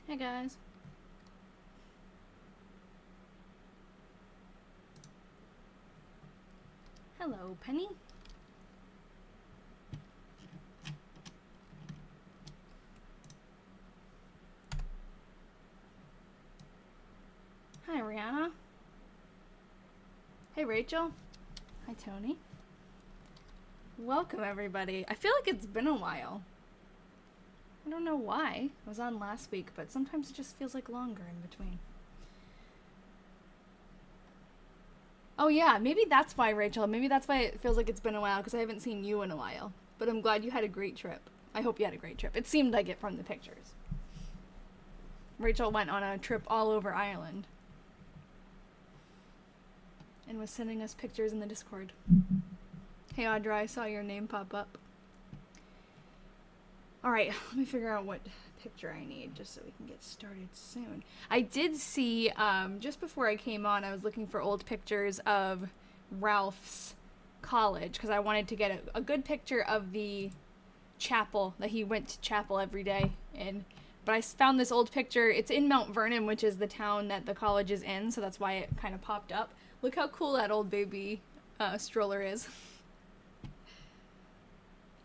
Hey guys. Hello, Penny. Hi, Rihanna. Hey, Rachel. Hi, Tony. Welcome, everybody. I feel like it's been a while. I don't know why. I was on last week, but sometimes it just feels like longer in between. Oh yeah, maybe that's why, Rachel. Maybe that's why it feels like it's been a while, because I haven't seen you in a while. But I'm glad you had a great trip. I hope you had a great trip. It seemed like it from the pictures. Rachel went on a trip all over Ireland. And was sending us pictures in the Discord. Hey Audra, I saw your name pop up. Alright, let me figure out what picture I need just so we can get started soon. I did see, just before I came on, I was looking for old pictures of Ralph's college because I wanted to get a good picture of the chapel that he went to chapel every day in. But I found this old picture. It's in Mount Vernon, which is the town that the college is in, so that's why it kind of popped up. Look how cool that old baby stroller is.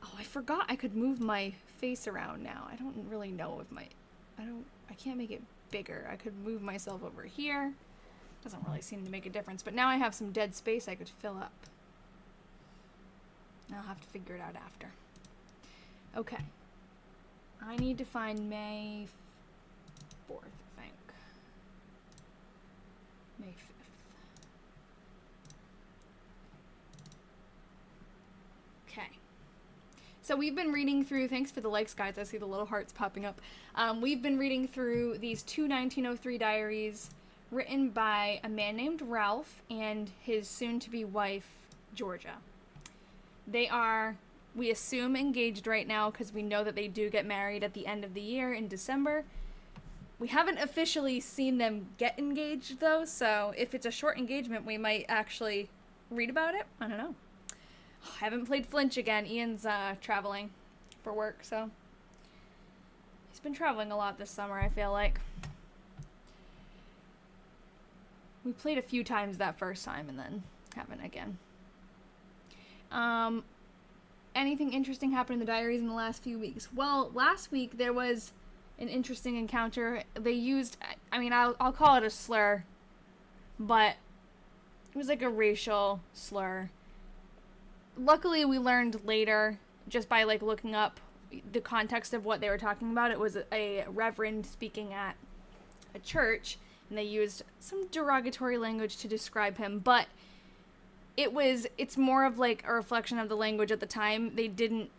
Oh, I forgot I could move my face around now. I don't really know if I can't make it bigger. I could move myself over here. Doesn't really seem to make a difference, but now I have some dead space I could fill up. I'll have to figure it out after. Okay. I need to find May 4th, I think. May 5th. Okay. So we've been reading through, thanks for the likes, guys. I see the little hearts popping up. We've been reading through these two 1903 diaries written by a man named Ralph and his soon-to-be wife, Georgia. They are, we assume, engaged right now because we know that they do get married at the end of the year in December. We haven't officially seen them get engaged, though, so if it's a short engagement, we might actually read about it. I don't know. I haven't played Flinch again. Ian's traveling for work, so he's been traveling a lot this summer, I feel like. We played a few times that first time and then haven't again. Anything interesting happened in the diaries in the last few weeks? Well, last week there was an interesting encounter. They used, I'll call it a slur, but it was like a racial slur. Luckily, we learned later, just by looking up the context of what they were talking about. It was a reverend speaking at a church, and they used some derogatory language to describe him, but it's more of a reflection of the language at the time. They didn't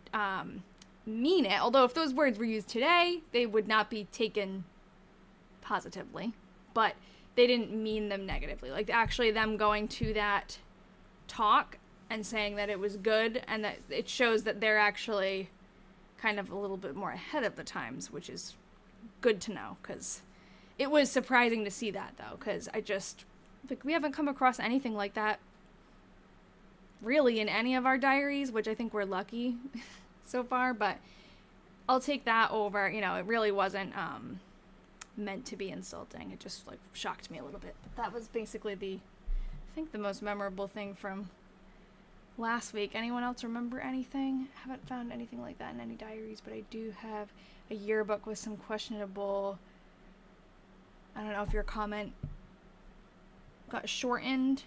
mean it, although if those words were used today, they would not be taken positively, but they didn't mean them negatively. Actually them going to that talk and saying that it was good, and that it shows that they're actually kind of a little bit more ahead of the times, which is good to know, because it was surprising to see that, though, because we haven't come across anything like that really in any of our diaries, which I think we're lucky so far, but I'll take that over. It really wasn't meant to be insulting. It just shocked me a little bit, but that was basically I think the most memorable thing from last week. Anyone else remember anything? Haven't found anything like that in any diaries, but I do have a yearbook with some questionable, I don't know if your comment got shortened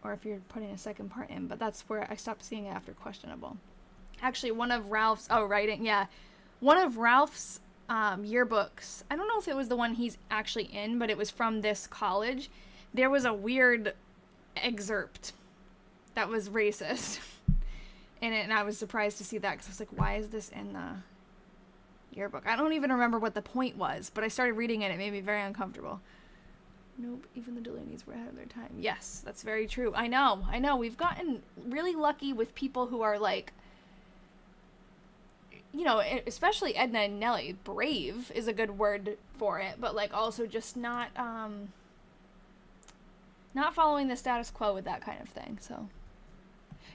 or if you're putting a second part in, but that's where I stopped seeing it after questionable. Actually, one of Ralph's yearbooks, I don't know if it was the one he's actually in, but it was from this college. There was a weird excerpt that was racist in it, and I was surprised to see that because I was like, why is this in the yearbook? I don't even remember what the point was, but I started reading it. It made me very uncomfortable. Nope, even the Delaney's were ahead of their time. Yes, that's very true. I know. We've gotten really lucky with people who are especially Edna and Nellie. Brave is a good word for it, but also just not following the status quo with that kind of thing, so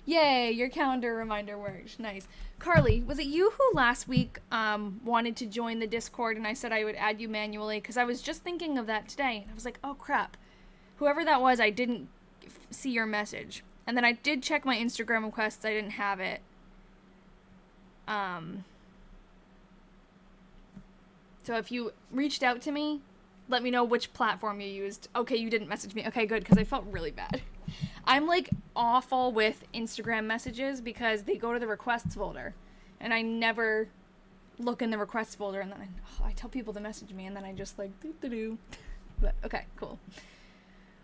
Yay, your calendar reminder worked. Nice. Carly, was it you who last week wanted to join the Discord and I said I would add you manually? Because I was just thinking of that today. And I was like, oh crap. Whoever that was, I didn't see your message. And then I did check my Instagram requests. I didn't have it. So if you reached out to me, let me know which platform you used. Okay, you didn't message me. Okay, good, because I felt really bad. I'm like awful with Instagram messages because they go to the requests folder. And I never look in the requests folder, and then I tell people to message me, and then I just like doo-doo-doo. But okay, cool.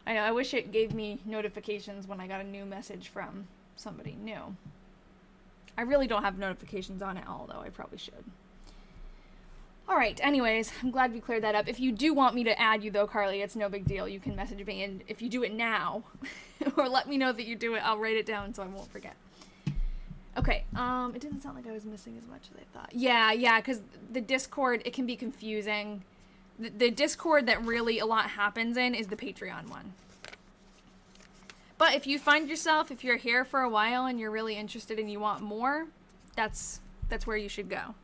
I know, I wish it gave me notifications when I got a new message from somebody new. I really don't have notifications on at all, though. I probably should. Alright, anyways, I'm glad we cleared that up. If you do want me to add you, though, Carly, it's no big deal. You can message me, and if you do it now, or let me know that you do it, I'll write it down so I won't forget. Okay, it didn't sound like I was missing as much as I thought. Yeah, because the Discord, it can be confusing. The Discord that really a lot happens in is the Patreon one. But if you find yourself, if you're here for a while and you're really interested and you want more, that's where you should go.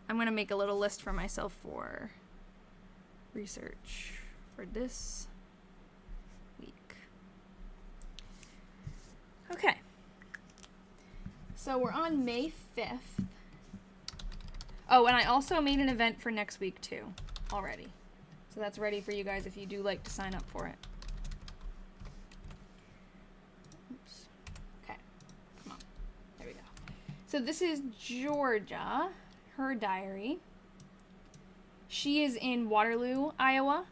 I'm going to make a little list for myself for research for this week. Okay. So we're on May 5th. Oh, and I also made an event for next week too, already. So that's ready for you guys if you do like to sign up for it. Oops. Okay. Come on. There we go. So this is Georgia. Her diary. She is in Waterloo, Iowa.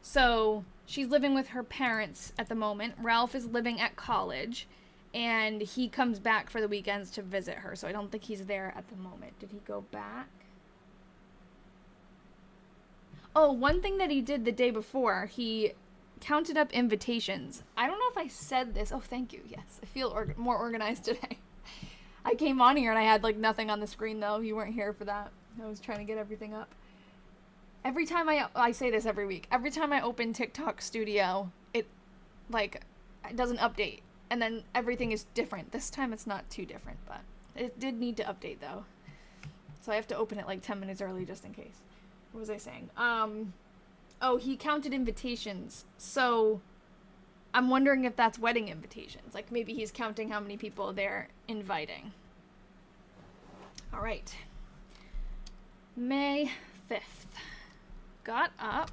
So she's living with her parents at the moment. Ralph is living at college, and he comes back for the weekends to visit her. So I don't think he's there at the moment. Did he go back? Oh, one thing that he did the day before, he counted up invitations. I don't know if I said this. Oh, thank you. Yes, I feel more organized today. I came on here and I had like nothing on the screen though. You weren't here for that. I was trying to get everything up. Every time I say this every week. Every time I open TikTok Studio, it doesn't update, and then everything is different. This time it's not too different, but it did need to update though. So I have to open it like 10 minutes early just in case. What was I saying? Oh, he counted invitations. So I'm wondering if that's wedding invitations. Like maybe he's counting how many people they're inviting. All right. May 5th. Got up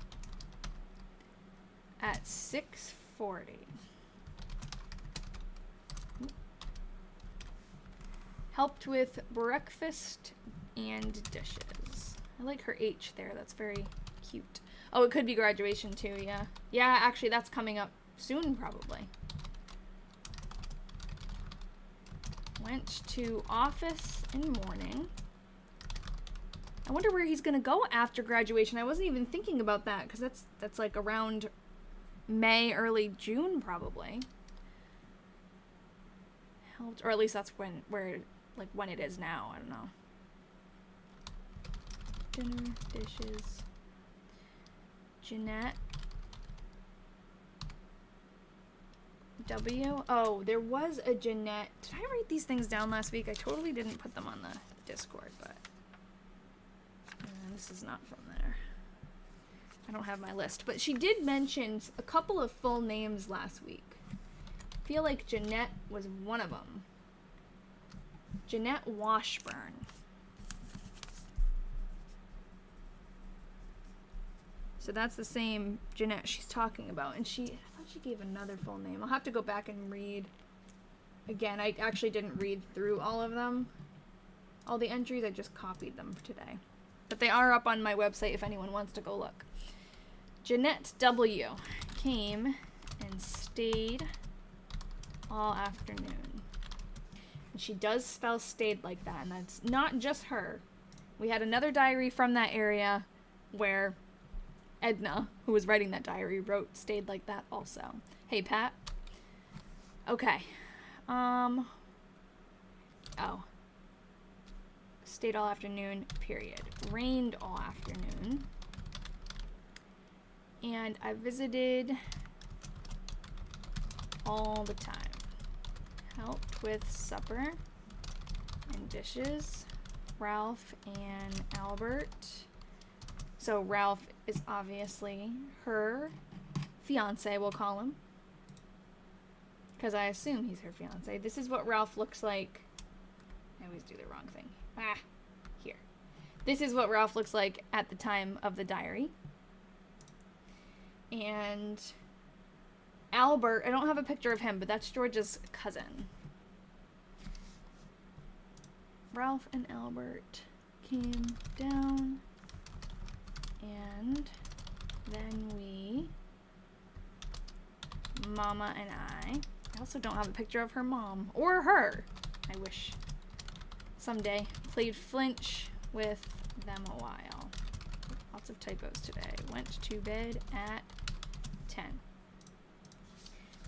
at 6:40. Helped with breakfast and dishes. I like her H there. That's very cute. Oh, it could be graduation too, yeah. Yeah, actually that's coming up soon probably. Went to office in morning. I wonder where he's gonna go after graduation. I wasn't even thinking about that because that's like around May, early June probably. Helped, or at least that's when it is now. I don't know. Dinner, dishes. Jeanette. W. Oh, there was a Jeanette. Did I write these things down last week? I totally didn't put them on the Discord, but this is not from there. I don't have my list, but she did mention a couple of full names last week. I feel like Jeanette was one of them. Jeanette Washburn. So that's the same Jeanette she's talking about, and I thought she gave another full name. I'll have to go back and read again. I actually didn't read through all of them, all the entries. I just copied them for today, but they are up on my website if anyone wants to go look. Jeanette W. came and stayed all afternoon, and she does spell stayed like that, and that's not just her. We had another diary from that area where Edna, who was writing that diary, wrote stayed like that also. Hey, Pat. Okay. Oh. Stayed all afternoon, period. Rained all afternoon. And I visited all the time. helped with supper and dishes. Ralph and Albert. So Ralph is obviously her fiance, we'll call him. Because I assume he's her fiance. This is what Ralph looks like. I always do the wrong thing. Here. This is what Ralph looks like at the time of the diary. And Albert, I don't have a picture of him, but that's George's cousin. Ralph and Albert came down, and then Mama and I also don't have a picture of her mom, or her, I wish, someday, played flinch with them a while. Lots of typos today. Went to bed at 10.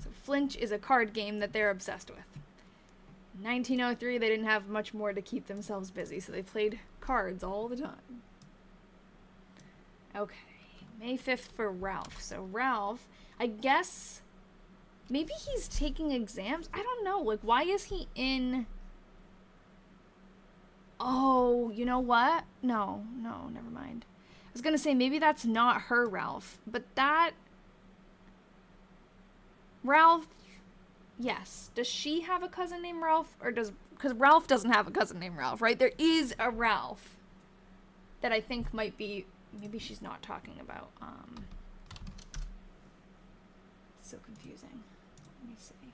So flinch is a card game that they're obsessed with. 1903, they didn't have much more to keep themselves busy, so they played cards all the time. Okay, May 5th for Ralph. So Ralph, I guess, maybe he's taking exams? I don't know. Like, why is he in... Oh, you know what? No, never mind. I was gonna say, maybe that's not her Ralph, but that... Ralph... Yes. Does she have a cousin named Ralph? Or does... Because Ralph doesn't have a cousin named Ralph, right? There is a Ralph that I think might be... Maybe she's not talking about, It's so confusing. Let me see.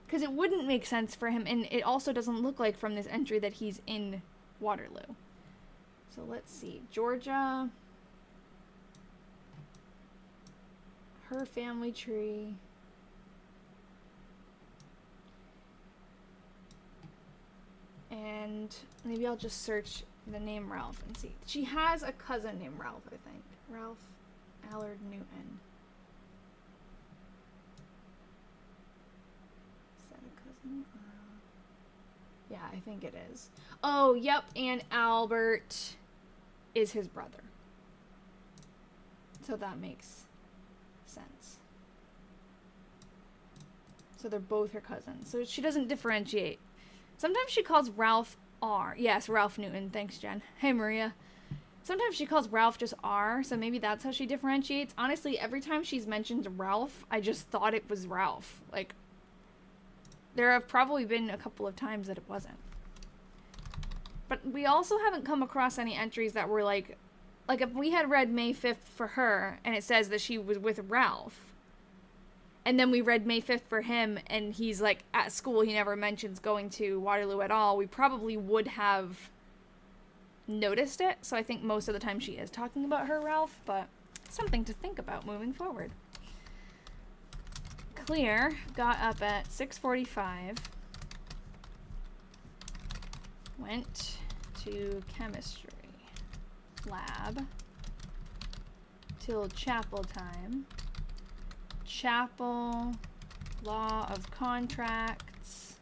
Because it wouldn't make sense for him, and it also doesn't look like from this entry that he's in Waterloo. So let's see. Georgia. Her family tree. And maybe I'll just search the name Ralph and see. She has a cousin named Ralph, I think. Ralph Allard Newton. Is that a cousin? Yeah, I think it is. Oh, yep, and Albert is his brother. So that makes sense. So they're both her cousins. So she doesn't differentiate. Sometimes she calls Ralph R. Yes, Ralph Newton. Thanks, Jen. Hey, Maria. Sometimes she calls Ralph just R, so maybe that's how she differentiates. Honestly, every time she's mentioned Ralph, I just thought it was Ralph. Like, there have probably been a couple of times that it wasn't. But we also haven't come across any entries that were like if we had read May 5th for her, and it says that she was with Ralph, and then we read May 5th for him, and he's, like, at school. He never mentions going to Waterloo at all. We probably would have noticed it. So I think most of the time she is talking about her Ralph, but something to think about moving forward. Claire got up at 6:45. Went to chemistry lab till chapel time. Chapel, Law of Contracts.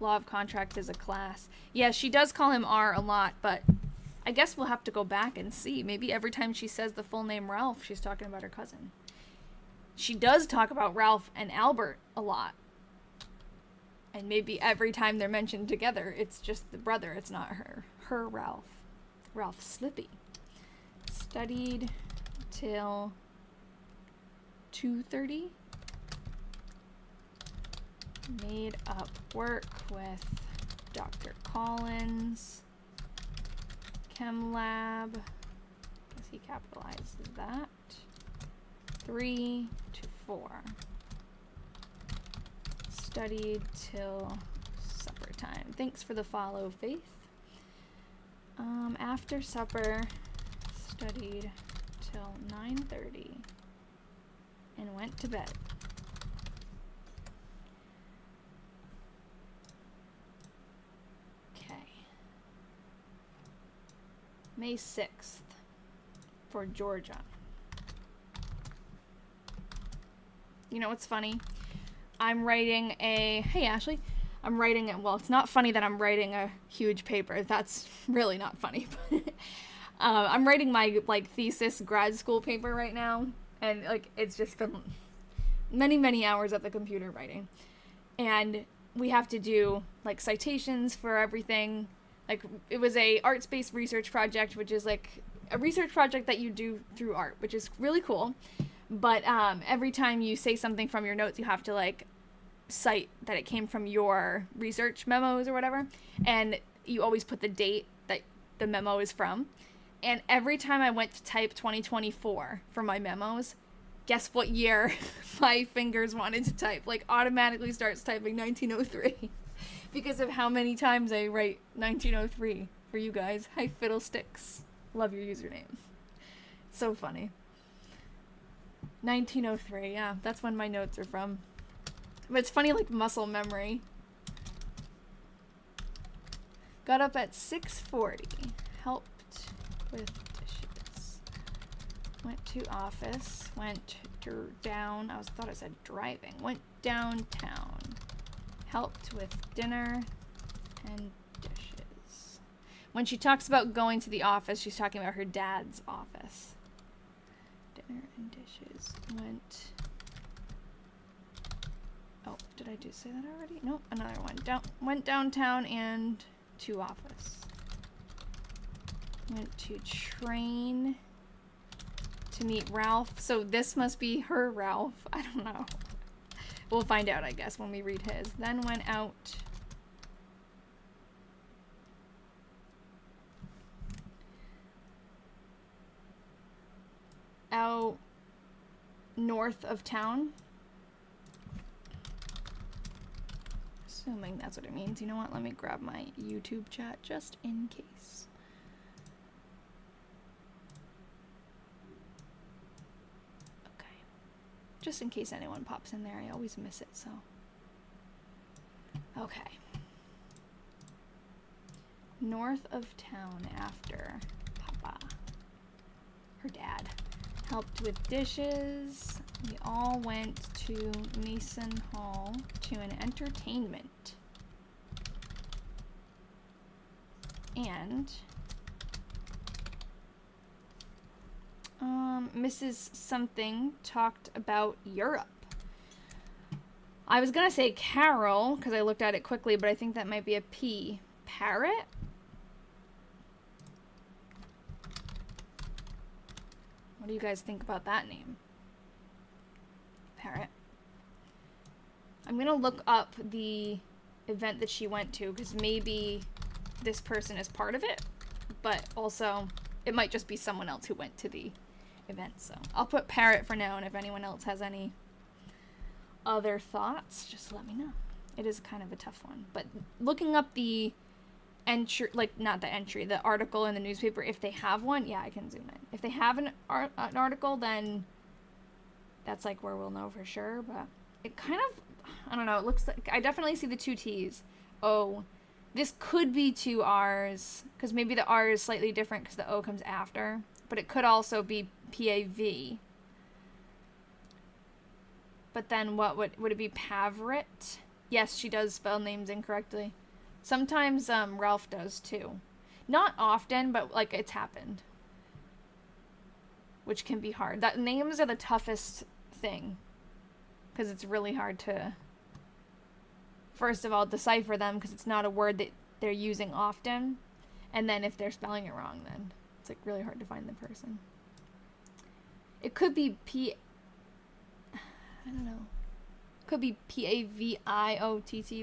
Law of Contracts is a class. Yeah, she does call him R a lot, but I guess we'll have to go back and see. Maybe every time she says the full name Ralph, she's talking about her cousin. She does talk about Ralph and Albert a lot. And maybe every time they're mentioned together, it's just the brother, it's not her. Her Ralph. Ralph Slippy. Studied till 2:30. Made up work with Dr. Collins. Chem lab. Guess he capitalizes that. 3 to 4. Studied till supper time. Thanks for the follow, Faith. After supper, studied till 9:30. And went to bed. Okay. May 6th for Georgia. You know what's funny? I'm writing hey Ashley, well, it's not funny that I'm writing a huge paper. That's really not funny. I'm writing my, thesis grad school paper right now. And, it's just been many, many hours at the computer writing. and we have to do like citations for everything. Like, it was a arts-based research project, which is like a research project that you do through art, which is really cool. But every time you say something from your notes, you have to like cite that it came from your research memos or whatever, and you always put the date that the memo is from. And every time I went to type 2024 for my memos, guess what year my fingers wanted to type? Like, automatically starts typing 1903 because of how many times I write 1903 for you guys. Hi, Fiddlesticks. Love your username. It's so funny. 1903, yeah, that's when my notes are from. But it's funny, like, muscle memory. Got up at 6:40. Helped with dishes. Went to office. Went down. Thought I said driving. Went downtown. Helped with dinner and dishes. When she talks about going to the office, she's talking about her dad's office. Dinner and dishes. Oh, did I say that already? Nope, another one. Went downtown and to office. Went to train to meet Ralph. So this must be her Ralph. I don't know. We'll find out, I guess, when we read his. Then went out. Out north of town. Assuming that's what it means. You know what? Let me grab my YouTube chat just in case. Okay. Just in case anyone pops in there. I always miss it, so. Okay. North of town after Papa. Her dad. Helped with dishes. We all went to Mason Hall to an entertainment. And Mrs. Something talked about Europe. I was gonna say Carol, because I looked at it quickly, but I think that might be a P. Parrot? What do you guys think about that name? Parrot. I'm gonna look up the event that she went to, because maybe this person is part of it, but also it might just be someone else who went to the event. So I'll put Parrot for now, and if anyone else has any other thoughts, just let me know. It is kind of a tough one, but looking up the entry, like not the entry, the article in the newspaper, if they have one, yeah, I can zoom in. If they have an article, then that's like where we'll know for sure. But it kind of, I don't know, it looks like I definitely see the two T's. Oh, this could be two R's, because maybe the R is slightly different because the O comes after, but it could also be PAV. But then what would it be? Pavrit? Yes, she does spell names incorrectly. Sometimes Ralph does too. Not often, but like it's happened. Which can be hard. That names are the toughest thing, because it's really hard to, first of all, decipher them, because it's not a word that they're using often, and then if they're spelling it wrong, then it's like really hard to find the person. It could be I don't know. Could be Paviott,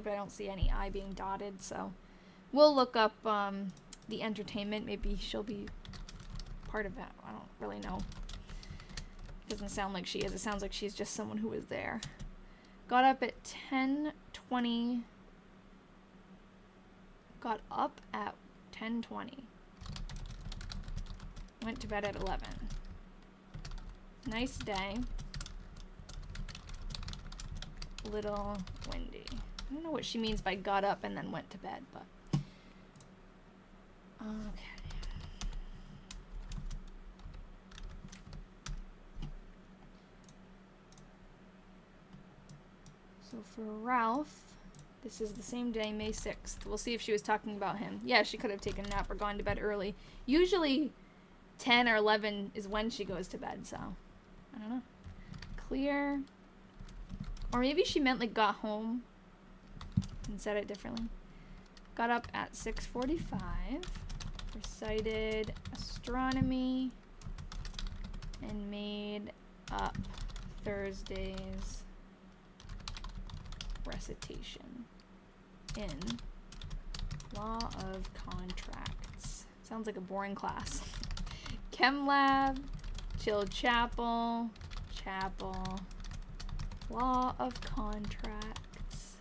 but I don't see any I being dotted, so we'll look up the entertainment. Maybe she'll be part of that. I don't really know. Doesn't sound like she is. It sounds like she's just someone who was there. Got up at 10:20. Got up at 10:20. Went to bed at 11. Nice day. Little windy. I don't know what she means by got up and then went to bed, but okay. So for Ralph, this is the same day, May 6th. We'll see if she was talking about him. Yeah, she could have taken a nap or gone to bed early. Usually 10 or 11 is when she goes to bed, so I don't know. Clear. Or maybe she meant like got home. and said it differently. Got up at 6:45, recited astronomy, and made up Thursday's recitation in Law of Contracts. Sounds like a boring class. Chem lab, chill chapel, Law of Contracts.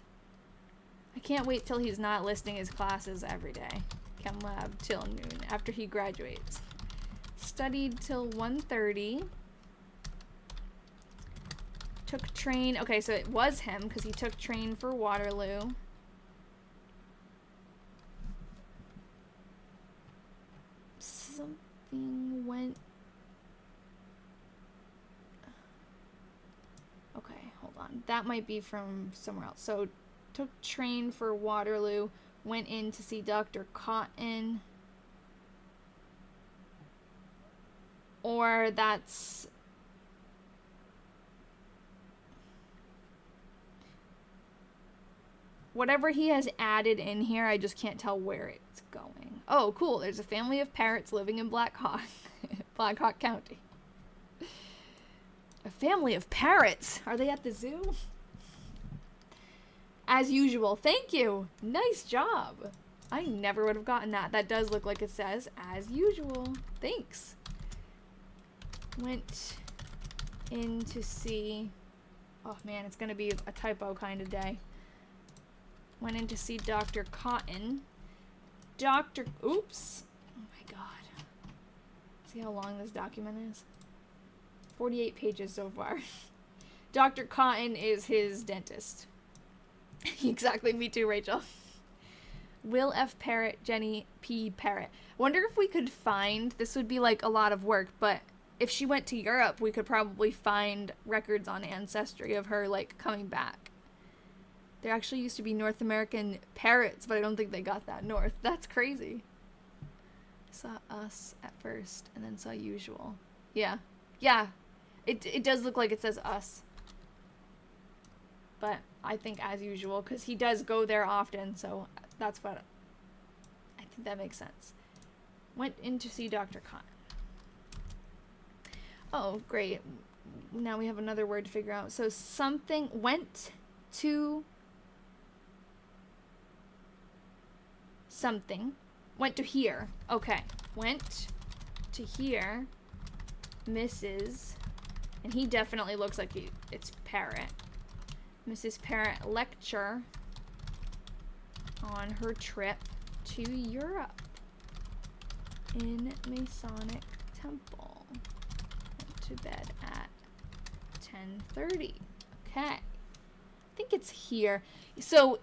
I can't wait till he's not listing his classes every day. Chem lab till noon after he graduates. Studied till 1:30. Took train. Okay, so it was him because he took train for Waterloo. Something went. Okay, hold on. That might be from somewhere else. So, took train for Waterloo. Went in to see Dr. Cotton. Or that's... whatever he has added in here, I just can't tell where it's going. Oh, cool. There's a family of parrots living in Black Hawk. Black Hawk County. A family of parrots? Are they at the zoo? As usual. Thank you. Nice job. I never would have gotten that. That does look like it says, as usual. Thanks. Went in to see... oh man, it's gonna be a typo kind of day. Went in to see Dr. Cotton. Oops. Oh my god. See how long this document is? 48 pages so far. Dr. Cotton is his dentist. Exactly, me too, Rachel. Will F. Parrott, Jenny P. Parrott. Wonder if we could find, this would be like a lot of work, but if she went to Europe, we could probably find records on Ancestry of her, like, coming back. There actually used to be North American parrots, but I don't think they got that north. That's crazy. Saw us at first, and then saw usual. Yeah. Yeah. It does look like it says us. But I think as usual, because he does go there often, so that's what... I think that makes sense. Went in to see Dr. Cotton. Oh, great. Now we have another word to figure out. So something went to... something. Went to here. Okay. Went to here. Mrs. And he definitely looks like it's Parrot. Mrs. Parrott lecture on her trip to Europe in Masonic Temple. Went to bed at 10:30. Okay. I think it's here. So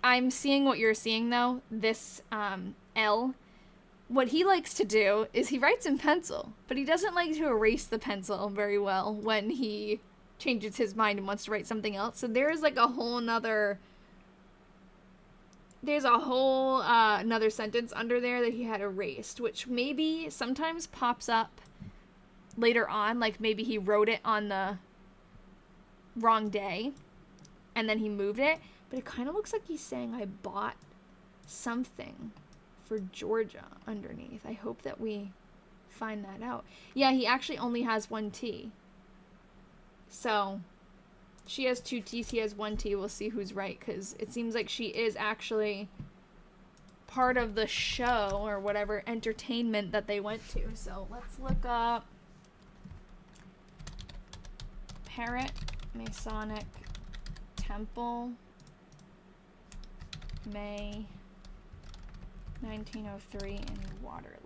I'm seeing what you're seeing though. This L. What he likes to do is he writes in pencil, but he doesn't like to erase the pencil very well when he changes his mind and wants to write something else. So there's like a whole nother... there's a whole another sentence under there that he had erased, which maybe sometimes pops up later on. Like maybe he wrote it on the wrong day and then he moved it. But it kind of looks like he's saying I bought something for Georgia underneath. I hope that we find that out. Yeah, he actually only has one T. So, she has two T's, he has one T. We'll see who's right, because it seems like she is actually part of the show, or whatever entertainment that they went to. So, let's look up Parrott Masonic Temple, May 1903 in Waterloo.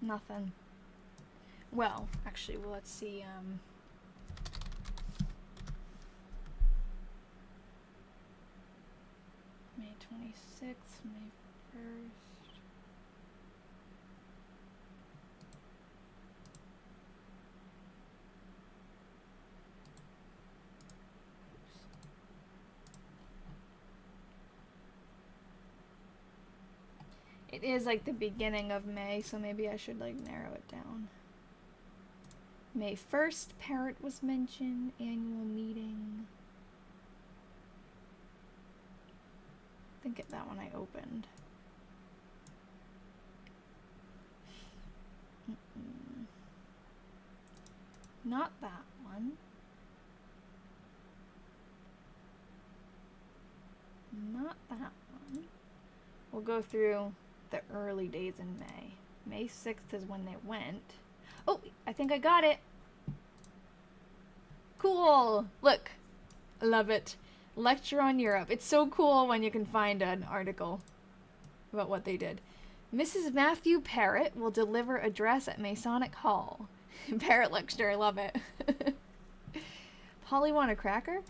Nothing. Well, actually, well, let's see, May 26th, May 1st. It is like the beginning of May, so maybe I should like narrow it down. May 1st, Parrot was mentioned, annual meeting. I think that one I opened. Not that one. Not that one. We'll go through the early days in May. May 6th is when they went. Oh, I think I got it. Cool. Look. I love it. Lecture on Europe. It's so cool when you can find an article about what they did. Mrs. Matthew Parrott will deliver address at Masonic Hall. Parrot lecture. I love it. Polly want a cracker?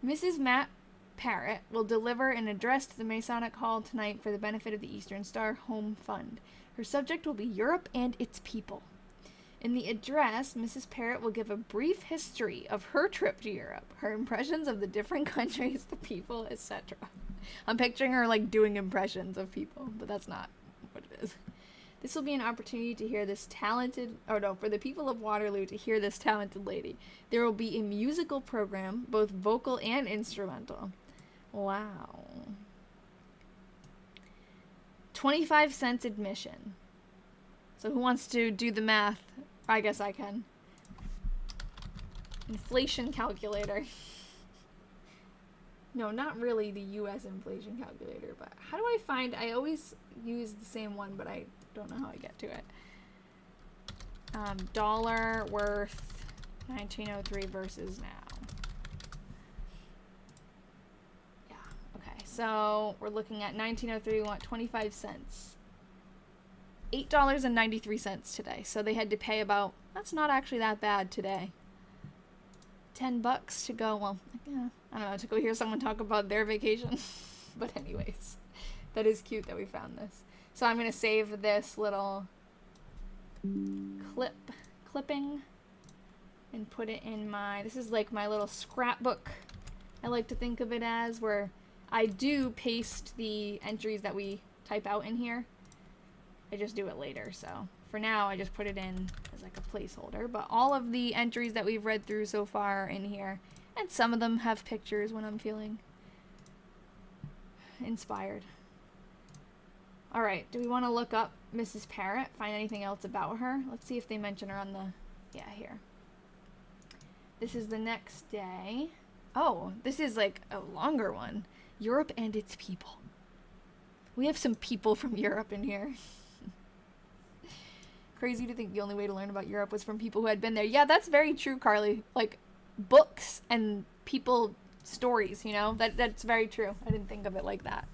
Mrs. Matt Parrott will deliver an address to the Masonic Hall tonight for the benefit of the Eastern Star Home Fund. Her subject will be Europe and its people. In the address, Mrs. Parrott will give a brief history of her trip to Europe, her impressions of the different countries, the people, etc. I'm picturing her like doing impressions of people, but that's not what it is. This will be an opportunity to hear this talented, for the people of Waterloo to hear this talented lady. There will be a musical program, both vocal and instrumental. Wow. 25 cents admission. So who wants to do the math? I guess I can. Inflation calculator. No, not really the US inflation calculator, but how do I find, I always use the same one, but I don't know how I get to it. Dollar worth 1903 versus now. Yeah, okay. So we're looking at 1903, we want 25 cents. $8.93 today. So they had to pay about, that's not actually that bad today. $10 to go, well, yeah, I don't know, to go hear someone talk about their vacation. But anyways, that is cute that we found this. So I'm going to save this little clipping and put it in my, this is like my little scrapbook, I like to think of it as, where I do paste the entries that we type out in here. I just do it later, so for now I just put it in as like a placeholder, but all of the entries that we've read through so far are in here, and some of them have pictures when I'm feeling inspired. Alright, do we want to look up Mrs. Parrott, find anything else about her? Let's see if they mention her on the, yeah, here. This is the next day. Oh, this is like a longer one. Europe and its people. We have some people from Europe in here. Crazy to think the only way to learn about Europe was from people who had been there. Yeah, that's very true, Carly. Like, books and people stories, you know? That's very true. I didn't think of it like that.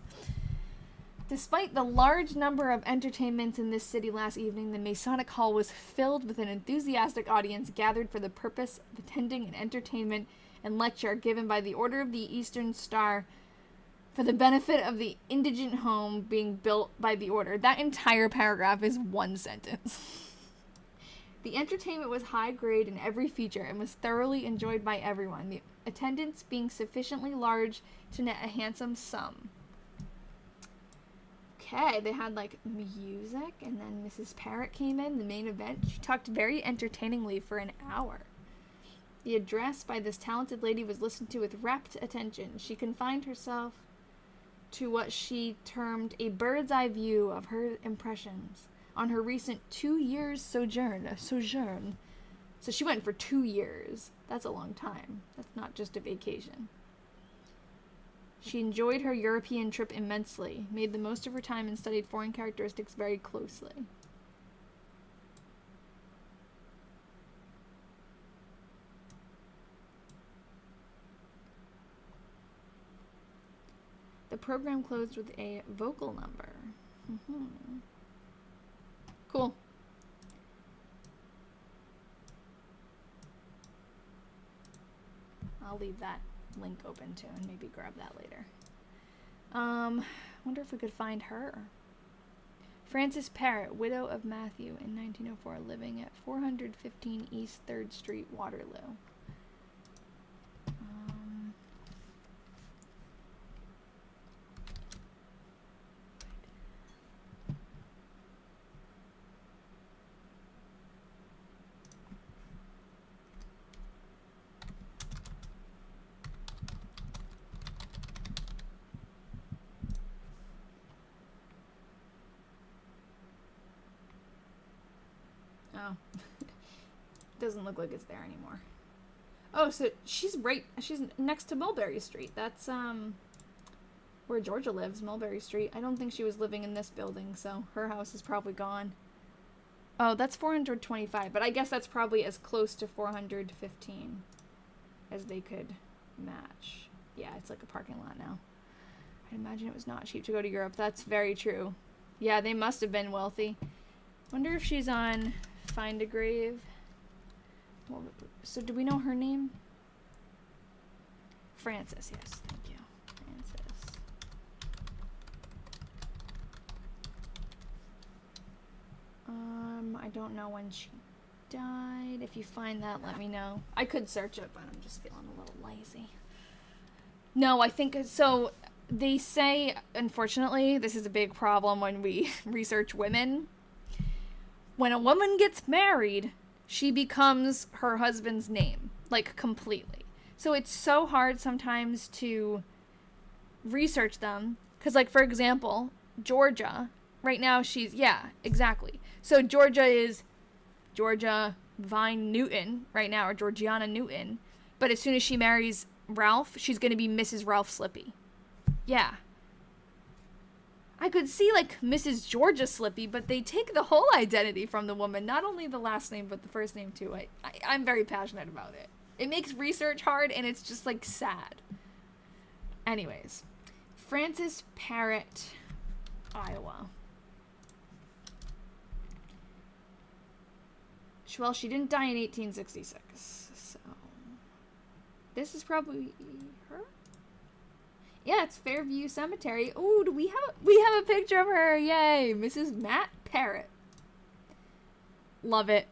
Despite the large number of entertainments in this city last evening, the Masonic Hall was filled with an enthusiastic audience gathered for the purpose of attending an entertainment and lecture given by the Order of the Eastern Star for the benefit of the indigent home being built by the order. That entire paragraph is one sentence. The entertainment was high grade in every feature and was thoroughly enjoyed by everyone, the attendance being sufficiently large to net a handsome sum. Okay, they had like music, and then Mrs. Parrott came in, the main event. She talked very entertainingly for an hour. The address by this talented lady was listened to with rapt attention. She confined herself to what she termed a bird's eye view of her impressions on her recent 2 years sojourn. So she went for 2 years. That's a long time. That's not just a vacation. She enjoyed her European trip immensely, made the most of her time, and studied foreign characteristics very closely. The program closed with a vocal number. Cool. I'll leave that link open too and maybe grab that later. Wonder if we could find her. Frances Parrott, widow of Matthew in 1904, living at 415 East 3rd Street, Waterloo. Oh. Doesn't look like it's there anymore. Oh, so she's next to Mulberry Street. That's, where Georgia lives, Mulberry Street. I don't think she was living in this building, so her house is probably gone. Oh, that's 425, but I guess that's probably as close to 415 as they could match. Yeah, it's like a parking lot now. I imagine it was not cheap to go to Europe. That's very true. Yeah, they must have been wealthy. Wonder if she's on Find a Grave. Well, so do we know her name? Frances, yes, thank you. Frances. I don't know when she died. If you find that, let me know. I could search it, but I'm just feeling a little lazy. No, I think so. They say, unfortunately, this is a big problem when we research women. When a woman gets married, she becomes her husband's name, like, completely. So it's so hard sometimes to research them. Because, like, for example, Georgia, right now she's, yeah, exactly. So Georgia is Georgia Vine Newton right now, or Georgianna Newton. But as soon as she marries Ralph, she's going to be Mrs. Ralph Slippy. Yeah. I could see, like, Mrs. Georgia Slippy, but they take the whole identity from the woman, not only the last name, but the first name, too. I'm very passionate about it. It makes research hard, and it's just, like, sad. Anyways. Frances Parrott, Iowa. Well, she didn't die in 1866, so... This is probably her? Yeah, it's Fairview Cemetery. Ooh, we have a picture of her. Yay, Mrs. Matt Parrott. Love it.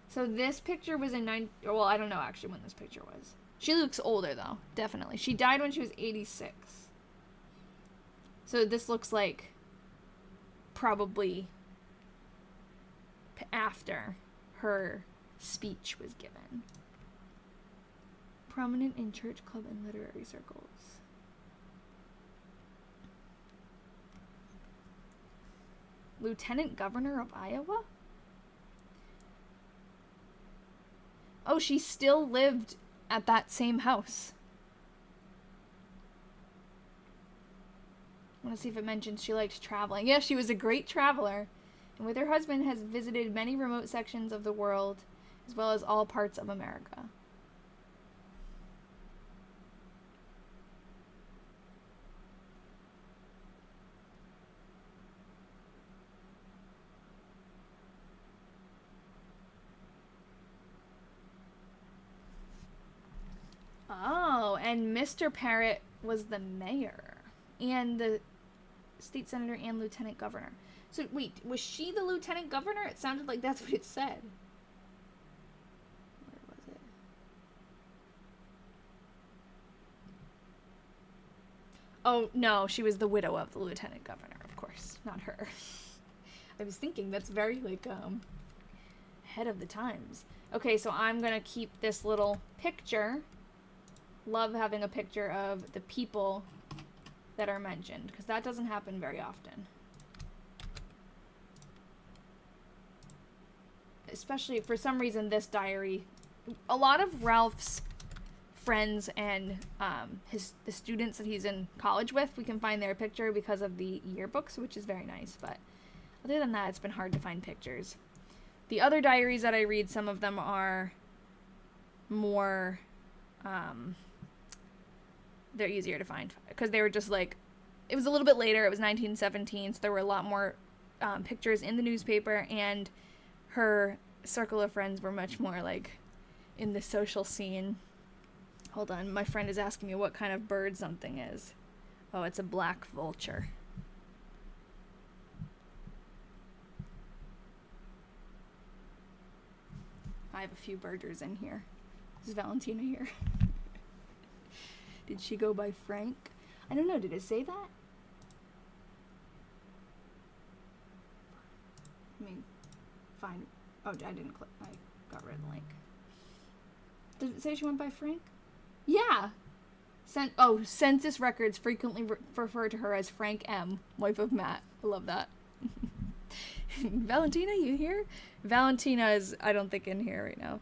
So this picture was in well, I don't know actually when this picture was. She looks older though, definitely. She died when she was 86. So this looks like probably after her speech was given. Prominent in church, club, and literary circles. Lieutenant Governor of Iowa? Oh, she still lived at that same house. I want to see if it mentions she liked traveling. Yeah, she was a great traveler, and with her husband has visited many remote sections of the world, as well as all parts of America. Oh, and Mr. Parrott was the mayor and the state senator and lieutenant governor. So wait, was she the lieutenant governor? It sounded like that's what it said. Where was it? Oh, no, she was the widow of the lieutenant governor, of course, not her. I was thinking that's very, like, ahead of the times. Okay, so I'm gonna keep this little picture. Love having a picture of the people that are mentioned, because that doesn't happen very often. Especially, for some reason, this diary, a lot of Ralph's friends and the students that he's in college with, we can find their picture because of the yearbooks, which is very nice, but other than that, it's been hard to find pictures. The other diaries that I read, some of them are more, they're easier to find, because they were just like, it was a little bit later, it was 1917, so there were a lot more pictures in the newspaper, and her circle of friends were much more, like, in the social scene. Hold on, my friend is asking me what kind of bird something is. Oh, it's a black vulture. I have a few birders in here. Is Valentina here? Did she go by Frank? I don't know, did it say that? Let me find... Oh, I didn't click. I got rid of the link. Did it say she went by Frank? Yeah! Census records frequently refer to her as Frank M., wife of Matt. I love that. Valentina, you here? Valentina is, I don't think, in here right now.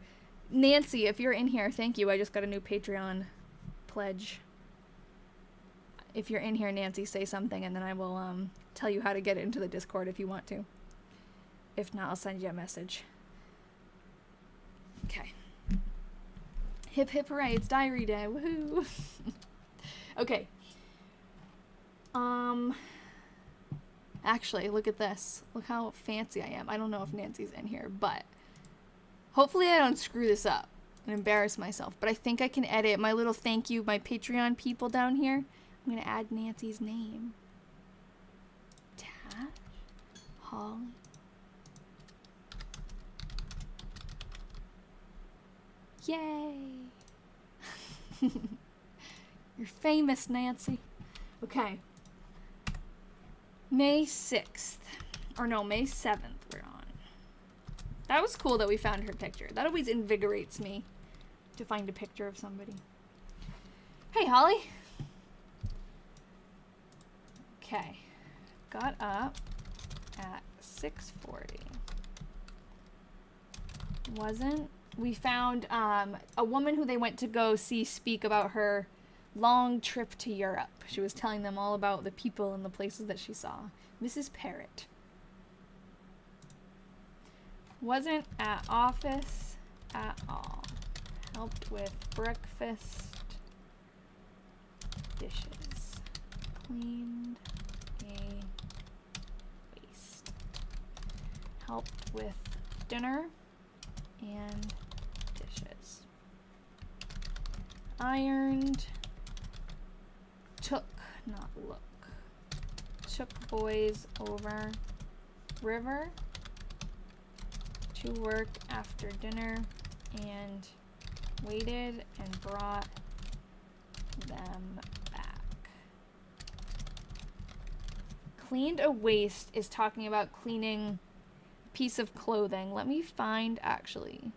Nancy, if you're in here, thank you. I just got a new Patreon pledge. If you're in here, Nancy, say something, and then I will tell you how to get into the Discord if you want to. If not, I'll send you a message. Okay. Hip hip hooray, it's diary day, woohoo! Okay. Actually, look at this. Look how fancy I am. I don't know if Nancy's in here, but hopefully I don't screw this up and embarrass myself. But I think I can edit my little thank you, my Patreon people down here. I'm gonna add Nancy's name. Tash, Holly. Yay! You're famous, Nancy. Okay. May 6th. Or no, May 7th we're on. That was cool that we found her picture. That always invigorates me to find a picture of somebody. Hey, Holly. Okay. Got up at 6:40. We found a woman who they went to go see speak about her long trip to Europe. She was telling them all about the people and the places that she saw. Mrs. Parrott. Wasn't at office at all. Helped with breakfast. Dishes. Cleaned a waste. Helped with dinner and dishes. Ironed. Took, not look. Took boys over river to work after dinner and waited and brought them back. Cleaned a waste is talking about cleaning a piece of clothing. Let me find, actually.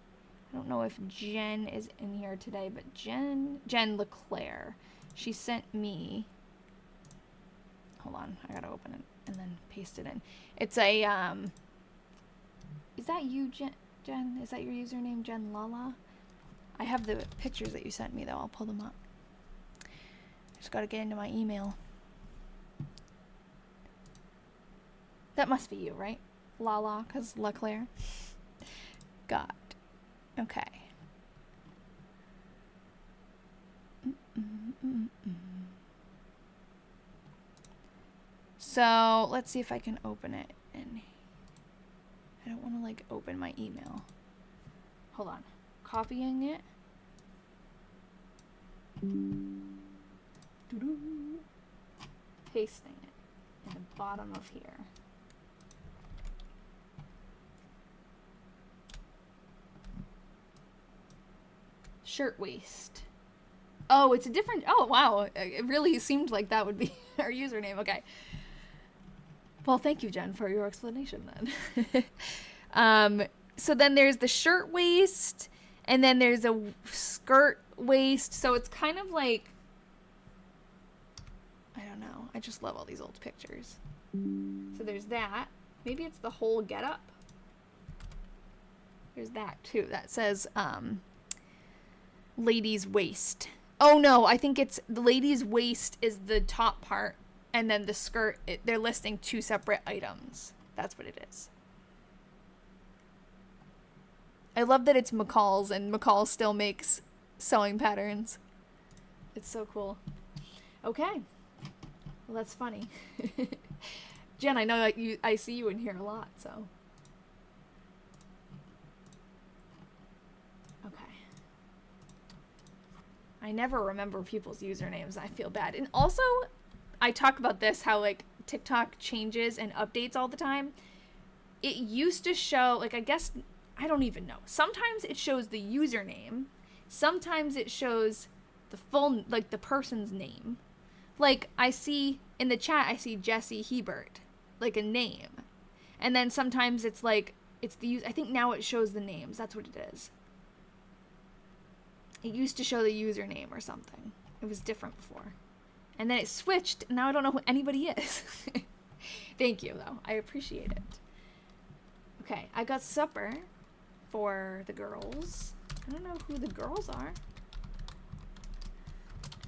I don't know if Jen is in here today, but Jen LeClaire. She sent me, hold on, I gotta open it and then paste it in. It's a, is that you, Jen? Is that your username, Jen Lala? I have the pictures that you sent me, though. I'll pull them up. Just gotta get into my email. That must be you, right? Lala, because LeClaire. God. Okay. So, let's see if I can open it. And I don't want to, like, open my email. Hold on. Copying it. Pasting it in the bottom of here. Shirtwaist. Oh, it's a different... Oh, wow. It really seemed like that would be our username. Okay. Well, thank you, Jen, for your explanation then. So then there's the shirtwaist, and then there's a skirt waist. So it's kind of like... I don't know. I just love all these old pictures. So there's that. Maybe it's the whole getup. There's that, too. That says, ladies' waist. Oh, no. I think it's... The ladies' waist is the top part. And then the skirt, they're listing two separate items. That's what it is. I love that it's McCall's, and McCall still makes sewing patterns. It's so cool. Okay. Well, that's funny. Jen, I know I see you in here a lot, so. Okay. I never remember people's usernames. I feel bad. And also... I talk about this, how, like, TikTok changes and updates all the time. It used to show, like, I guess, I don't even know. Sometimes it shows the username. Sometimes it shows the full, like, the person's name. Like, I see, in the chat, I see Jesse Hebert, like, a name. And then sometimes it's, like, it's the, I think now it shows the names. That's what it is. It used to show the username or something. It was different before. And then it switched, and now I don't know who anybody is. Thank you, though. I appreciate it. Okay, I got supper for the girls. I don't know who the girls are.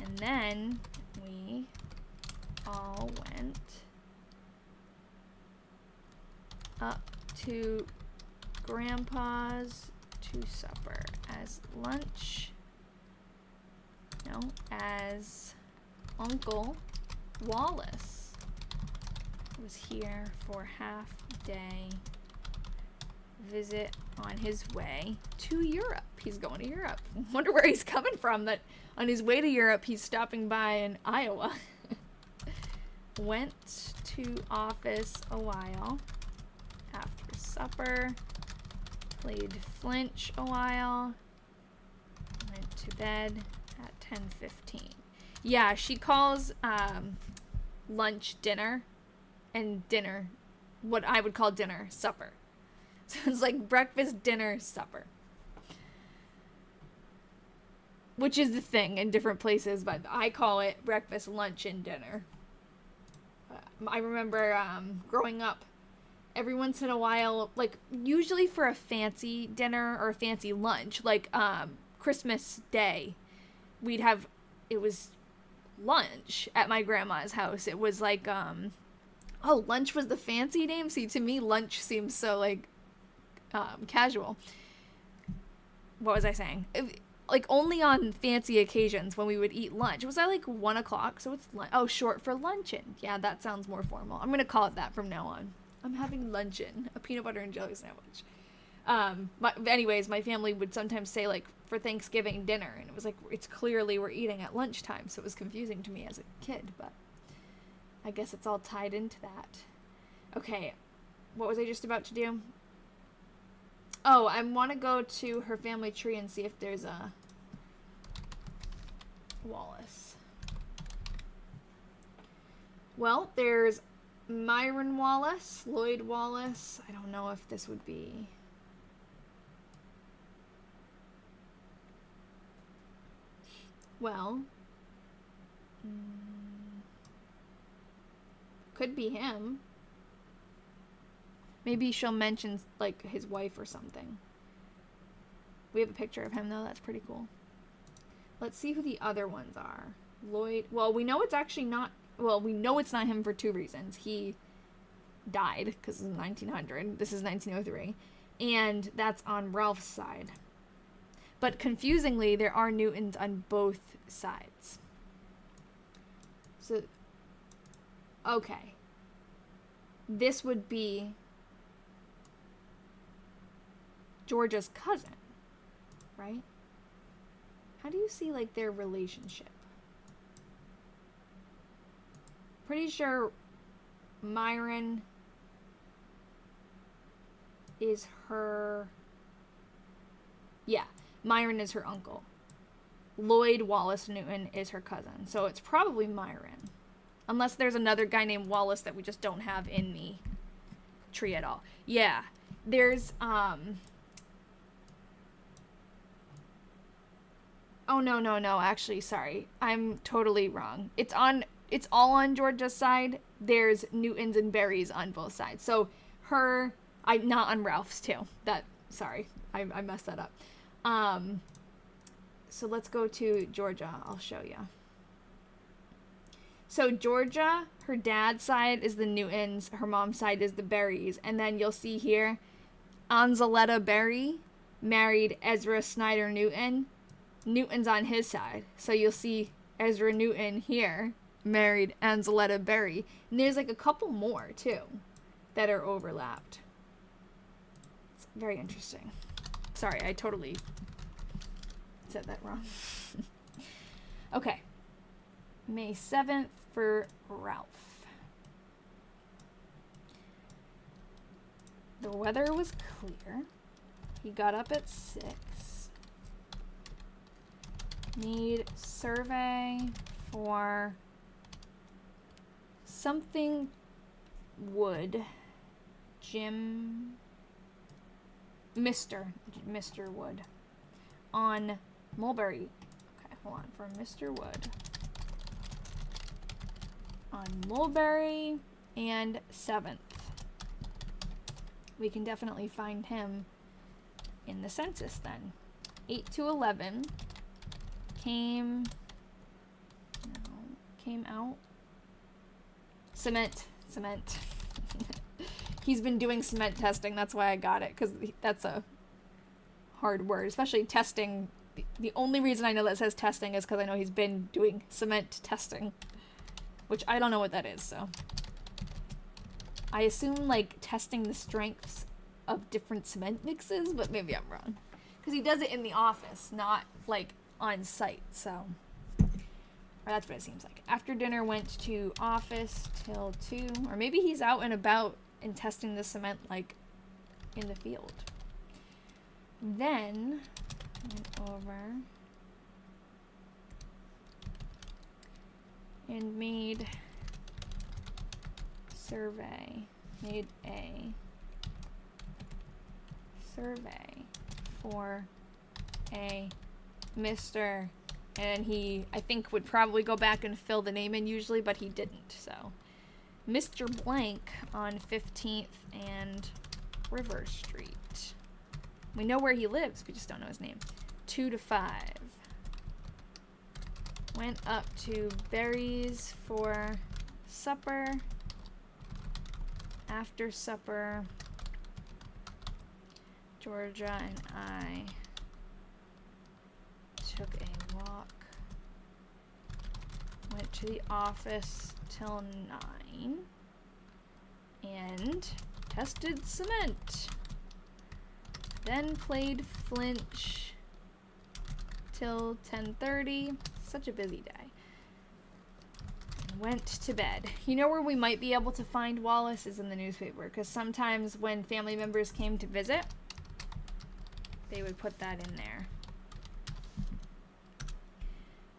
And then we all went up to Grandpa's to supper as lunch. No, as Uncle Wallace was here for half day visit on his way to Europe. He's going to Europe. Wonder where he's coming from that on his way to Europe he's stopping by in Iowa. Went to office a while after supper. Played flinch a while. Went to bed at 10:15. Yeah, she calls lunch dinner and dinner what I would call dinner supper. So it's like breakfast, dinner, supper. Which is the thing in different places, but I call it breakfast, lunch, and dinner. I remember growing up, every once in a while, like usually for a fancy dinner or a fancy lunch, like Christmas Day, it was lunch at my grandma's house. It was like, lunch was the fancy name? See, to me, lunch seems so like casual. What was I saying? Like only on fancy occasions when we would eat lunch. Was that like 1 o'clock? So it's short for luncheon. Yeah, that sounds more formal. I'm gonna call it that from now on. I'm having luncheon, a peanut butter and jelly sandwich. Anyways, my family would sometimes say like for Thanksgiving dinner, and it was like it's clearly we're eating at lunchtime, so it was confusing to me as a kid. But I guess it's all tied into that. Okay, what was I just about to do? Oh, I want to go to her family tree and see if there's a Wallace. Well, there's Myron Wallace, Lloyd Wallace. I don't know if this would be... Well, could be him. Maybe she'll mention, like, his wife or something. We have a picture of him, though. That's pretty cool. Let's see who the other ones are. Lloyd... Well, we know it's actually not... Well, we know it's not him for 2 reasons. He died, because it's 1900. This is 1903. And that's on Ralph's side. But confusingly, there are Newtons on both sides. So... Okay. This would be... Georgia's cousin, right? How do you see, like, their relationship? Pretty sure Myron is her... Yeah, Myron is her uncle. Lloyd Wallace Newton is her cousin. So it's probably Myron. Unless there's another guy named Wallace that we just don't have in the tree at all. Yeah, there's, Oh, no, actually, sorry. I'm totally wrong. It's all on Georgia's side. There's Newtons and Berries on both sides. So not on Ralph's too. Sorry, I messed that up. So let's go to Georgia. I'll show you. So Georgia, her dad's side is the Newtons. Her mom's side is the Berries. And then you'll see here, Anzaletta Berry married Ezra Snyder Newton. Newton's on his side. So you'll see Ezra Newton here married Anzaletta Berry. And there's like a couple more too that are overlapped. It's very interesting. Sorry, I totally said that wrong. Okay. May 7th for Ralph. The weather was clear. He got up at 6. Need survey for something wood. Mr. Wood on Mulberry. Okay, hold on. For Mr. Wood on Mulberry and 7th. we can definitely find him in the census then. 8 to 11 came out. Cement. He's been doing cement testing. That's why I got it, because that's a hard word, especially testing. The only reason I know that says testing is because I know he's been doing cement testing, which I don't know what that is, so. I assume, like, testing the strengths of different cement mixes, but maybe I'm wrong. Because he does it in the office, not, like, on site, so. Or that's what it seems like. After dinner, went to office till 2. Or maybe he's out and about and testing the cement, like, in the field. Then, went over and made a survey for a Mr. And he, I think, would probably go back and fill the name in usually, but he didn't, so. Mr. Blank on 15th and River Street. We know where he lives, we just don't know his name. 2 to 5. Went up to Berries for supper. After supper, Georgia and I took a walk. Went to the office till 9. And tested cement. Then played flinch till 10:30. Such a busy day. Went to bed. You know where we might be able to find Wallace is in the newspaper, because sometimes when family members came to visit, they would put that in there.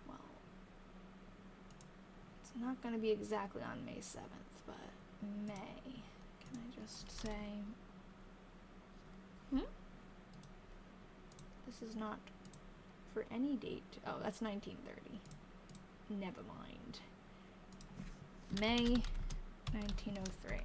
Well, it's not going to be exactly on May 7th, but May. Can I just say... This is not for any date. Oh, that's 1930. Never mind. May 1903.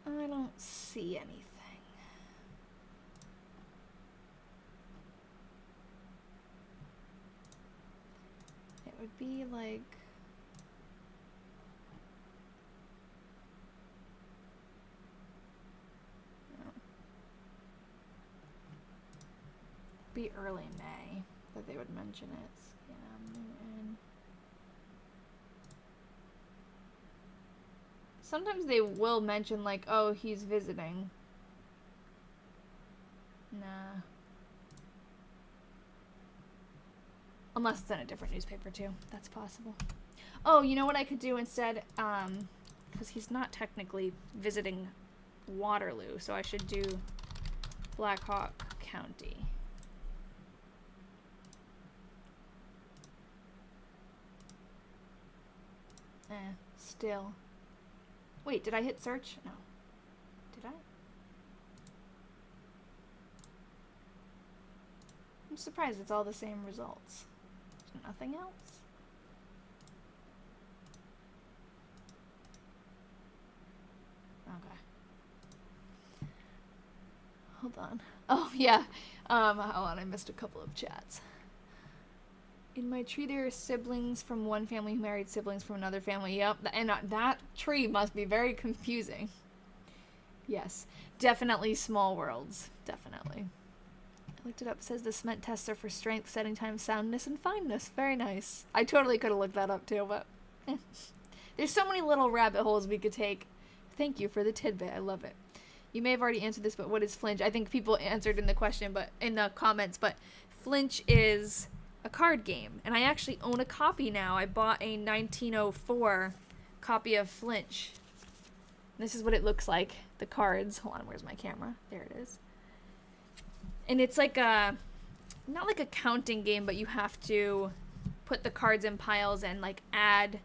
I don't see anything. It would be like... be early May that they would mention it. Sometimes they will mention, like, oh, he's visiting. Nah. Unless it's in a different newspaper, too. That's possible. Oh, you know what I could do instead? Because he's not technically visiting Waterloo, so I should do Black Hawk County. Still. Wait, did I hit search? No. Did I? I'm surprised it's all the same results. There's nothing else? Okay. Hold on. Oh, yeah. Hold on, I missed a couple of chats. In my tree, there are siblings from one family who married siblings from another family. Yep, and that tree must be very confusing. Yes, definitely small worlds. Definitely. I looked it up. It says the cement tests are for strength, setting time, soundness, and fineness. Very nice. I totally could have looked that up too, but there's so many little rabbit holes we could take. Thank you for the tidbit. I love it. You may have already answered this, but what is flinch? I think people answered in the question, but in the comments. But flinch is a card game, and I actually own a copy now. I bought a 1904 copy of Flinch. This is what it looks like, the cards. Hold on, where's my camera? There it is. And it's like a not like a counting game, but you have to put the cards in piles and like add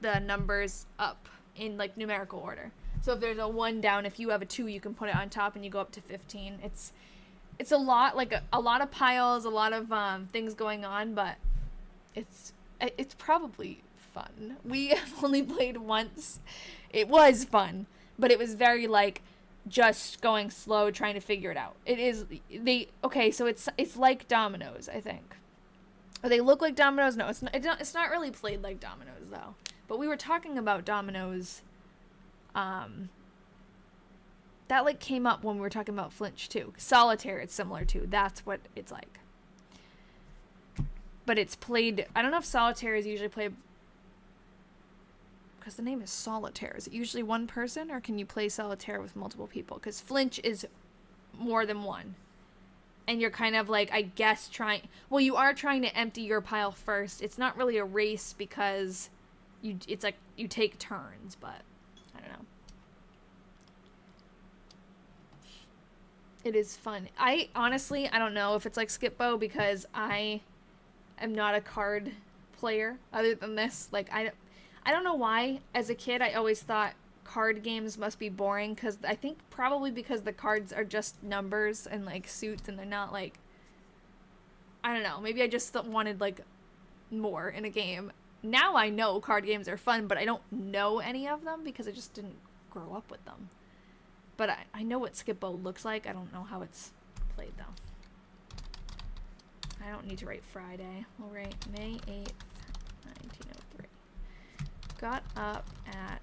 the numbers up in like numerical order. So if there's a 1 down, if you have a 2, you can put it on top and you go up to 15. It's a lot, like a lot of piles, a lot of things going on, but it's probably fun. We have only played once. It was fun, but it was very like just going slow, trying to figure it out. So it's like dominoes, I think. Or they look like dominoes. No, it's not really played like dominoes though. But we were talking about dominoes. That like came up when we were talking about Flinch too. Solitaire, it's similar to. That's what it's like. But it's played. I don't know if solitaire is usually played because the name is solitaire. Is it usually one person, or can you play solitaire with multiple people? Because Flinch is more than one. And you're kind of like, I guess, you are trying to empty your pile first. It's not really a race because it's like you take turns, but I don't know. It is fun. I don't know if it's like Skip-Bo because I am not a card player other than this. Like, I don't know why. As a kid, I always thought card games must be boring because I think probably because the cards are just numbers and like suits and they're not like, I don't know, maybe I just wanted like more in a game. Now I know card games are fun, but I don't know any of them because I just didn't grow up with them. But I know what Skip-Bo looks like. I don't know how it's played though. I don't need to write Friday. We'll write May 8th, 1903. Got up at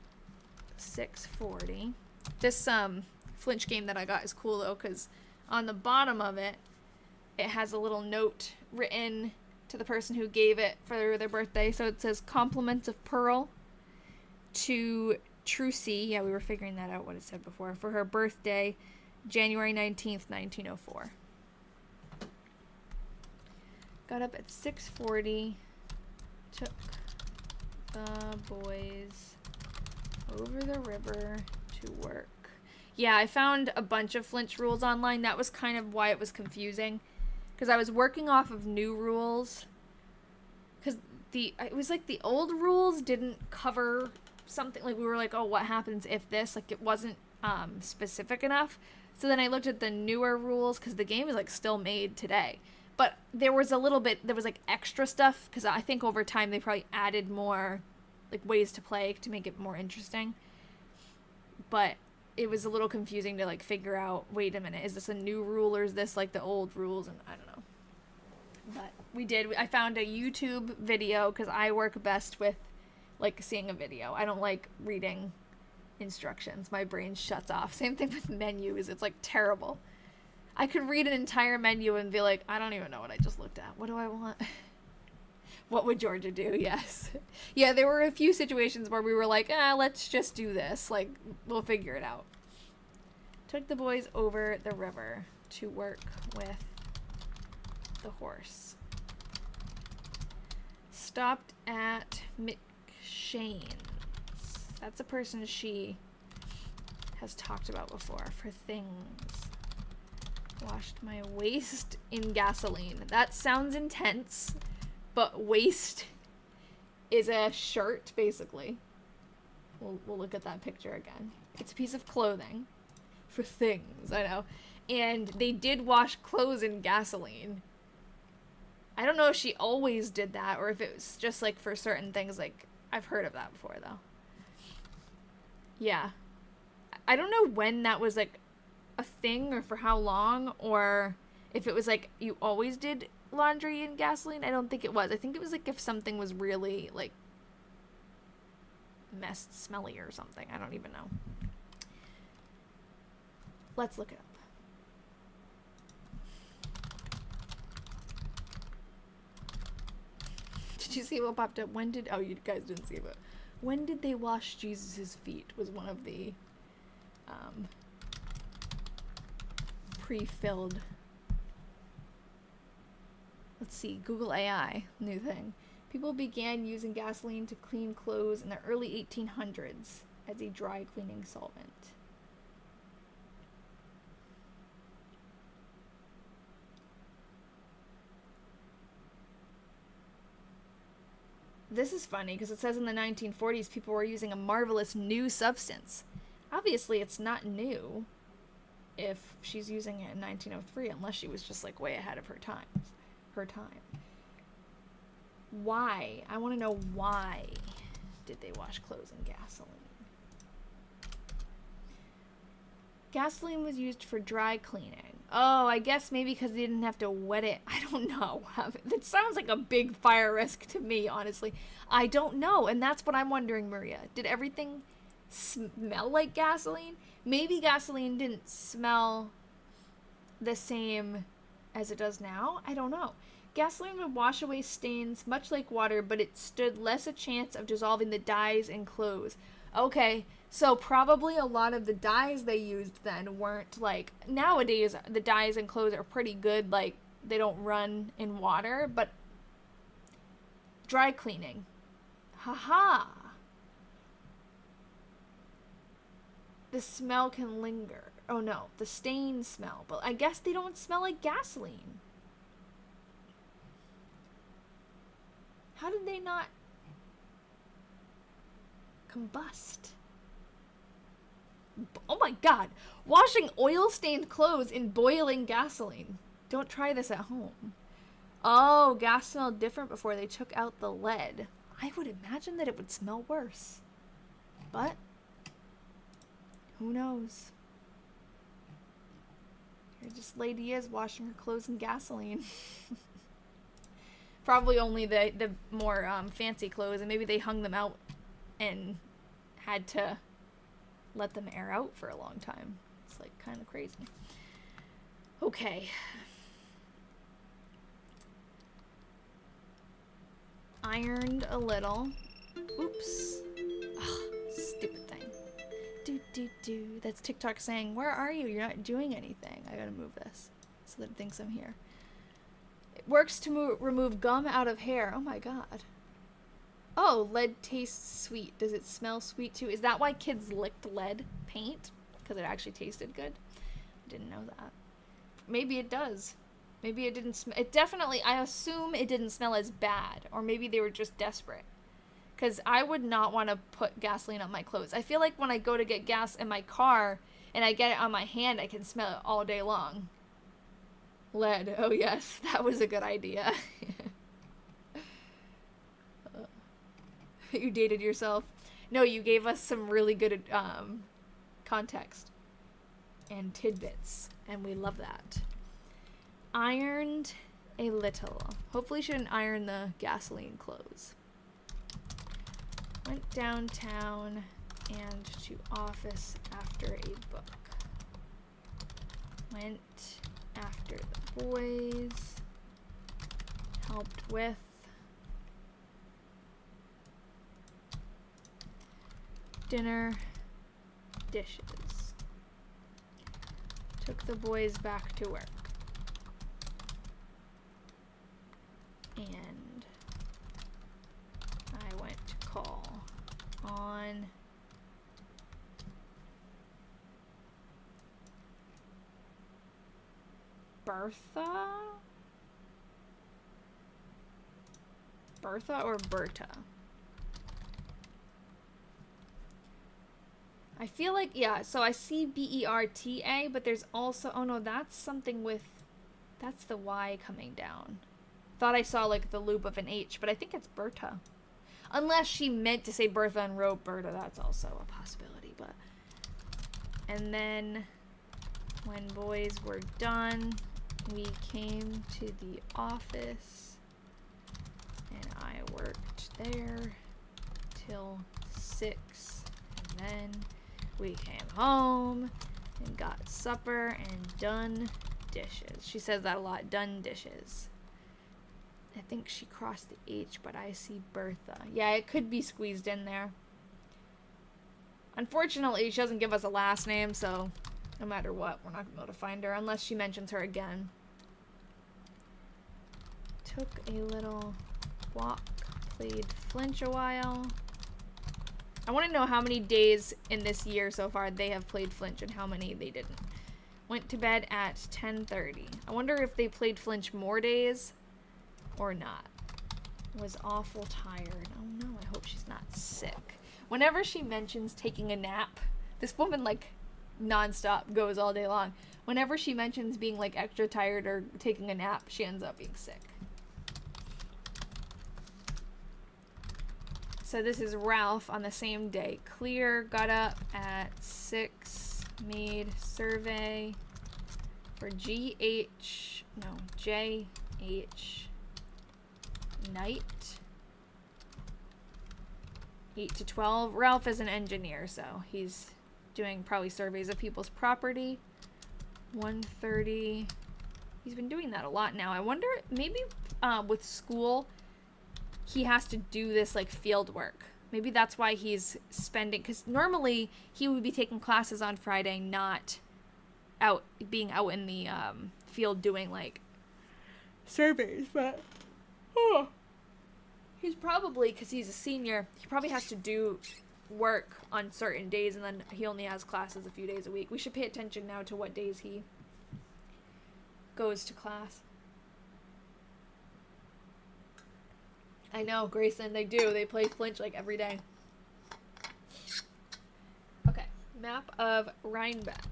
6:40. This Flinch game that I got is cool though because on the bottom of it, it has a little note written to the person who gave it for their birthday. So it says compliments of Pearl to Trucy. Yeah, we were figuring that out what it said before. For her birthday, January 19th, 1904. Got up at 6:40. Took the boys over the river to work. Yeah, I found a bunch of Flinch rules online. That was kind of why it was confusing. Because I was working off of new rules. Because it was like the old rules didn't cover something. Like, we were like, oh, what happens if this? Like, it wasn't specific enough. So then I looked at the newer rules, because the game is, like, still made today. But there was like, extra stuff, because I think over time they probably added more, like, ways to play to make it more interesting. But it was a little confusing to, like, figure out, wait a minute, is this a new rule, or is this, like, the old rules? And I don't know. But I found a YouTube video, because I work best with, like, seeing a video. I don't like reading instructions. My brain shuts off. Same thing with menus. It's, like, terrible. I could read an entire menu and be like, I don't even know what I just looked at. What do I want? What would Georgia do? Yes. Yeah, there were a few situations where we were like, let's just do this. Like, we'll figure it out. Took the boys over the river to work with the horse. Stopped at McShane's. That's a person she has talked about before for things. Washed my waist in gasoline. That sounds intense, but waist is a shirt, basically. We'll look at that picture again. It's a piece of clothing for things, I know. And they did wash clothes in gasoline. I don't know if she always did that or if it was just like for certain things. Like, I've heard of that before though. Yeah. I don't know when that was like a thing or for how long, or if it was like you always did laundry in gasoline. I don't think it was. I think it was like if something was really like smelly or something. I don't even know. Let's look it up. Did you see what popped up? Oh, you guys didn't see it. When did they wash Jesus' feet was one of the pre-filled. Let's see, Google AI, new thing. People began using gasoline to clean clothes in the early 1800s as a dry cleaning solvent. This is funny because it says in the 1940s people were using a marvelous new substance. Obviously, it's not new if she's using it in 1903, unless she was just like way ahead of her time. Why? I want to know why did they wash clothes in gasoline? Gasoline was used for dry cleaning. Oh, I guess maybe because they didn't have to wet it. I don't know. That sounds like a big fire risk to me, honestly. I don't know, and that's what I'm wondering, Maria. Did everything smell like gasoline? Maybe gasoline didn't smell the same as it does now? I don't know. Gasoline would wash away stains much like water, but it stood less a chance of dissolving the dyes in clothes. Okay, so probably a lot of the dyes they used then weren't like... Nowadays, the dyes in clothes are pretty good, like, they don't run in water, but... Dry cleaning. Haha! The smell can linger. Oh no, the stains smell, but I guess they don't smell like gasoline. How did they not combust? Oh my god! Washing oil-stained clothes in boiling gasoline. Don't try this at home. Oh, gas smelled different before they took out the lead. I would imagine that it would smell worse. But, who knows? Here this lady is washing her clothes in gasoline. Probably only the more fancy clothes, and maybe they hung them out and had to let them air out for a long time. It's like kind of crazy. Okay. Ironed a little. Oops. Ugh, stupid thing. Do. That's TikTok saying, where are you? You're not doing anything. I gotta move this so that it thinks I'm here. It works to remove gum out of hair. Oh my god. Oh, lead tastes sweet. Does it smell sweet too? Is that why kids licked lead paint? Because it actually tasted good? I didn't know that. Maybe it does. Maybe it didn't smell. It definitely, I assume it didn't smell as bad. Or maybe they were just desperate. Because I would not want to put gasoline on my clothes. I feel like when I go to get gas in my car and I get it on my hand, I can smell it all day long. Lead. Oh yes, that was a good idea. You dated yourself. No, you gave us some really good context and tidbits, and we love that. Ironed a little. Hopefully she didn't iron the gasoline clothes. Went downtown and to office after a book. Went after the boys. Helped with dinner, dishes. Took the boys back to work. And I went to call on Bertha? Bertha or Berta? I feel like, yeah, so I see B-E-R-T-A, but there's also, oh no, that's something with, that's the Y coming down. Thought I saw like the loop of an H, but I think it's Berta. Unless she meant to say Bertha and wrote Berta, that's also a possibility, but. And then, when boys were done, we came to the office, and I worked there till 6, and then we came home and got supper and done dishes. She says that a lot, done dishes. I think she crossed the H, but I see Bertha. Yeah, it could be squeezed in there. Unfortunately, she doesn't give us a last name, so no matter what, we're not going to be able to find her unless she mentions her again. Took a little walk, played flinch a while. I want to know how many days in this year so far they have played flinch and how many they didn't. Went to bed at 10:30. I wonder if they played flinch more days or not. was awful tired. Oh no, I hope she's not sick. Whenever she mentions taking a nap, this woman like nonstop goes all day long. Whenever she mentions being like extra tired or taking a nap, she ends up being sick. So this is Ralph on the same day. Clear, got up at 6, made survey for JH night. 8 to 12. Ralph is an engineer, so he's doing probably surveys of people's property. 1:30. He's been doing that a lot now. I wonder, maybe with school, he has to do this like field work. Maybe that's why he's spending, because normally he would be taking classes on Friday, not being out in the field doing like surveys, but he's probably, because he's a senior, he probably has to do work on certain days, and then he only has classes a few days a week. We should pay attention now to what days he goes to class. I know, Grayson, they do. They play Flinch like every day. Okay, map of Rhinebeck.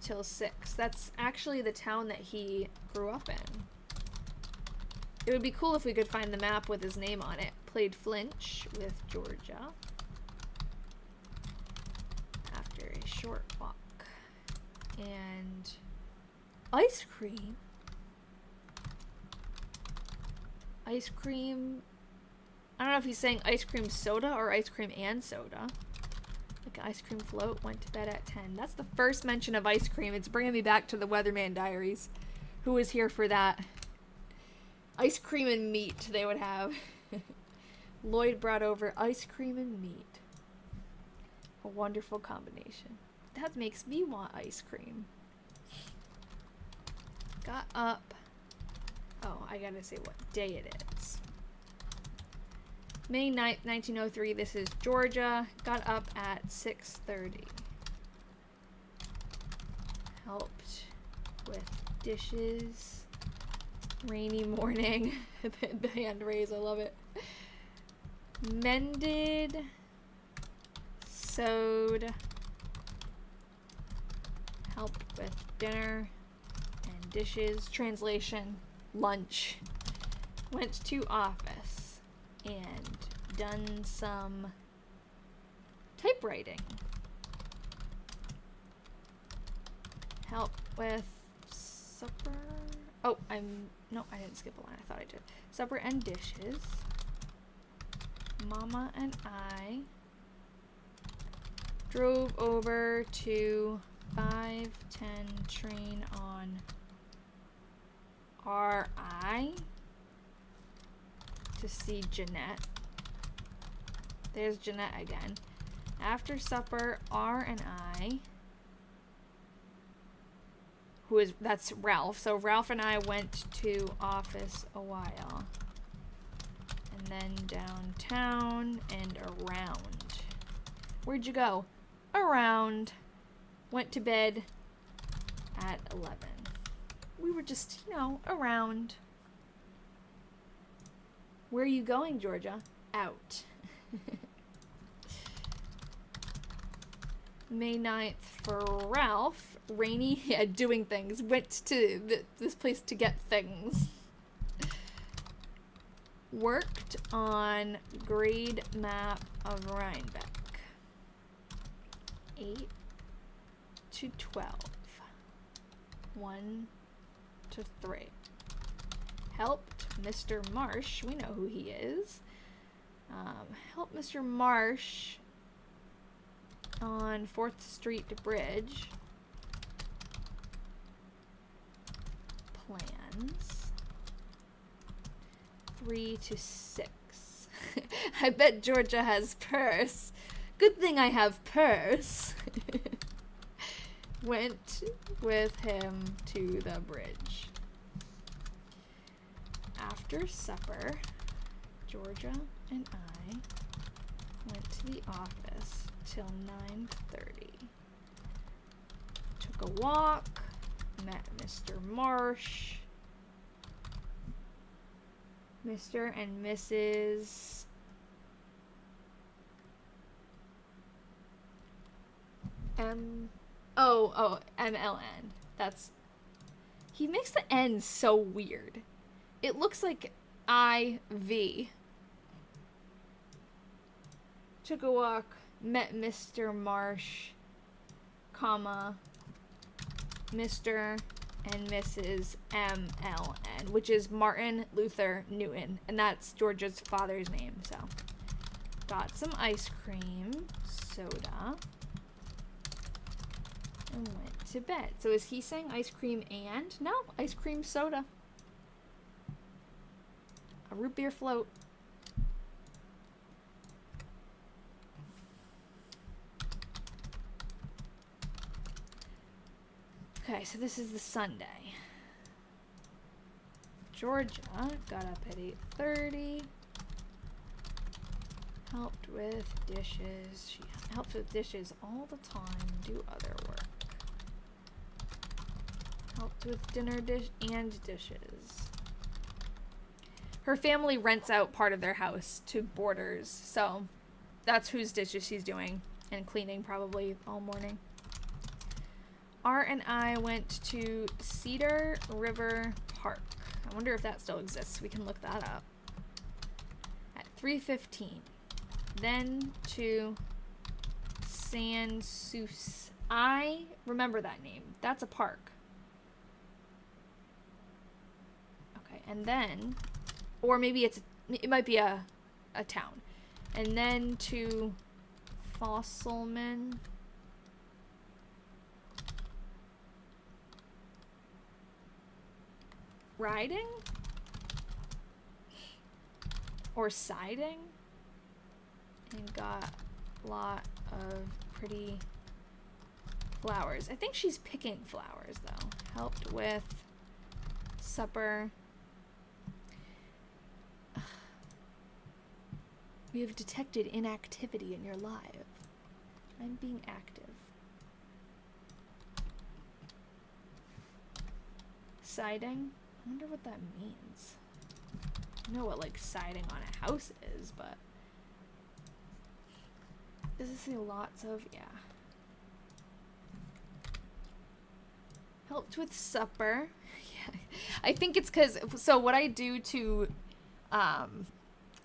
Till 6. That's actually the town that he grew up in. It would be cool if we could find the map with his name on it. Played Flinch with Georgia. After a short walk. And ice cream. Ice cream. I don't know if he's saying ice cream soda or ice cream and soda. Like an ice cream float. Went to bed at 10. That's the first mention of ice cream. It's bringing me back to the Weatherman Diaries. Who was here for that? Ice cream and meat they would have. Lloyd brought over ice cream and meat. A wonderful combination. That makes me want ice cream. Got up. Oh, I gotta say what day it is. May 9th, 1903. This is Georgia. Got up at 6:30. Helped with dishes. Rainy morning. The hand raise, I love it. Mended. Sewed. Helped with dinner and dishes. Translation. Lunch. Went to office and done some typewriting. Help with supper. Oh, no, I didn't skip a line. I thought I did. Supper and dishes. Mama and I drove over to 5:10 train on RI to see Jeanette. There's Jeanette again. After supper, R and I, that's Ralph. So Ralph and I went to office a while. And then downtown and around. Where'd you go? Around. Went to bed at 11. We were just, around. Where are you going, Georgia? Out. May 9th for Ralph. Rainy, doing things. Went to this place to get things. Worked on grade map of Rhinebeck. 8 to 12. 1 to 3. Helped Mr. Marsh. We know who he is. Helped Mr. Marsh on 4th Street Bridge. Plans. 3 to 6. I bet Georgia has purse. Good thing I have purse. Went with him to the bridge. After supper, Georgia and I went to the office till 9:30. Took a walk, met Mr. Marsh. Mr. and Mrs. MLN. That's... He makes the N so weird. It looks like IV. Took a walk, met Mr. Marsh, comma, Mr. and Mrs. MLN, which is Martin Luther Newton, and that's Georgia's father's name, so. Got some ice cream, soda, and went to bed. So is he saying ice cream and? No, ice cream soda. A root beer float. Okay, so this is the Sunday. Georgia got up at 8:30. Helped with dishes. She helps with dishes all the time. Do other work. Helped with dinner and dishes. Her family rents out part of their house to boarders, so that's whose dishes she's doing. And cleaning probably all morning. Art and I went to Cedar River Park. I wonder if that still exists. We can look that up. At 3:15. Then to San Sus. I remember that name. That's a park. Okay, and then, or maybe it might be a town. And then to Fossilman. Riding? Or siding? And got a lot of pretty flowers. I think she's picking flowers, though. Helped with supper. We have detected inactivity in your life. I'm being active. Siding? I wonder what that means. I know what, like, siding on a house is, but... Does it say lots of? Yeah. Helped with supper. Yeah. I think it's because... So what I do to,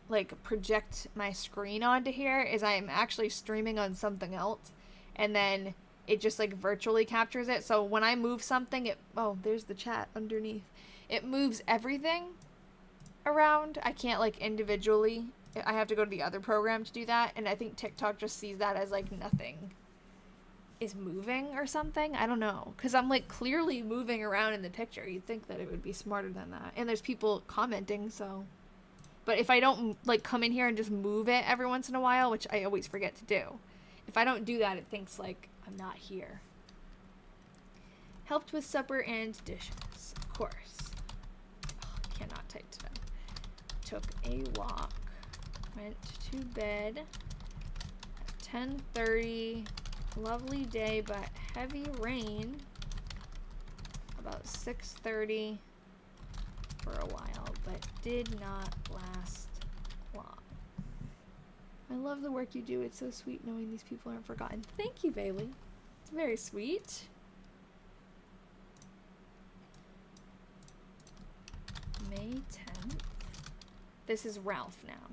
like, project my screen onto here is I'm actually streaming on something else. And then it just, like, virtually captures it. So when I move something, it... Oh, there's the chat underneath. It moves everything around. I can't, like, individually. I have to go to the other program to do that. And I think TikTok just sees that as, like, nothing is moving or something. I don't know. Because I'm, like, clearly moving around in the picture. You'd think that it would be smarter than that. And there's people commenting, so... But if I don't, like, come in here and just move it every once in a while, which I always forget to do. If I don't do that, it thinks, like, I'm not here. Helped with supper and dishes, of course. Oh, cannot type today. Took a walk. Went to bed at 10:30. Lovely day, but heavy rain. About 6:30 for a while, but did not last long. I love the work you do. It's so sweet knowing these people aren't forgotten. Thank you, Bailey. It's very sweet. May 10th. This is Ralph now.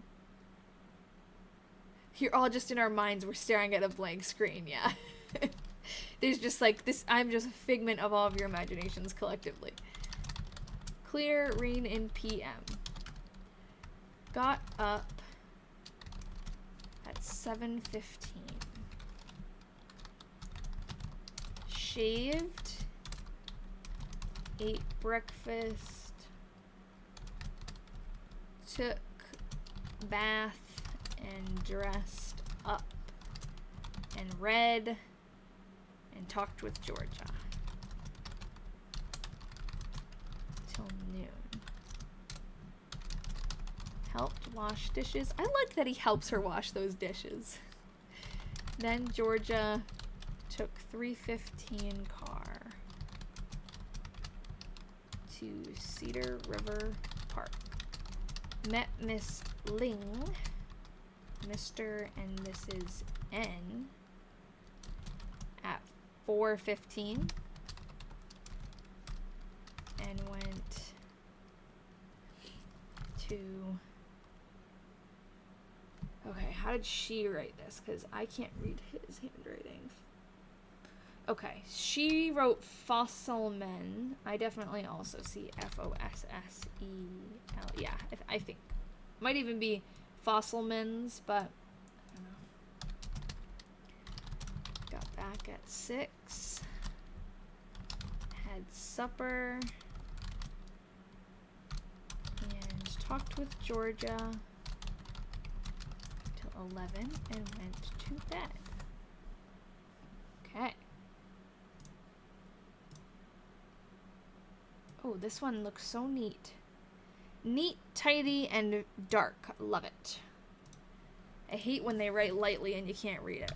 You're all just in our minds. We're staring at a blank screen. Yeah. There's just like this. I'm just a figment of all of your imaginations collectively. Clear rain in PM. Got up at 7:15. Shaved. Ate breakfast. Took bath and dressed up and read and talked with Georgia till noon. Helped wash dishes. I like that he helps her wash those dishes. Then Georgia took 3:15 car to Cedar River Park. Met Miss Ling, Mr. and Mrs. N at 4:15 and went to... Okay, how did she write this? Because I can't read his handwriting. Okay, she wrote fossil men. I definitely also see Fossel. Yeah, I think. Might even be fossil men's, but I don't know. Got back at 6. Had supper. And talked with Georgia till 11 and went to bed. Okay. Oh, this one looks so neat. Neat, tidy, and dark. Love it. I hate when they write lightly and you can't read it.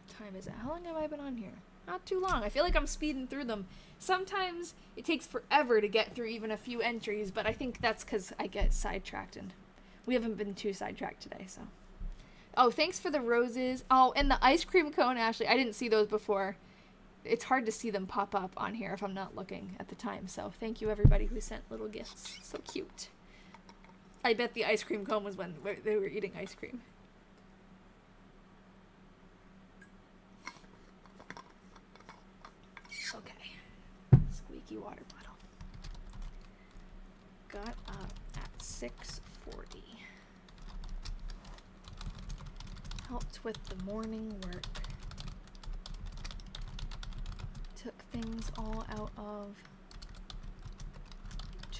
What time is it? How long have I been on here? Not too long. I feel like I'm speeding through them. Sometimes it takes forever to get through even a few entries, but I think that's because I get sidetracked, and we haven't been too sidetracked today, so. Oh, thanks for the roses. Oh, and the ice cream cone, Ashley. I didn't see those before. It's hard to see them pop up on here if I'm not looking at the time. So thank you everybody who sent little gifts. So cute. I bet the ice cream cone was when they were eating ice cream. Okay. Squeaky water bottle. Got up at 6:40. Helped with the morning work. Took things all out of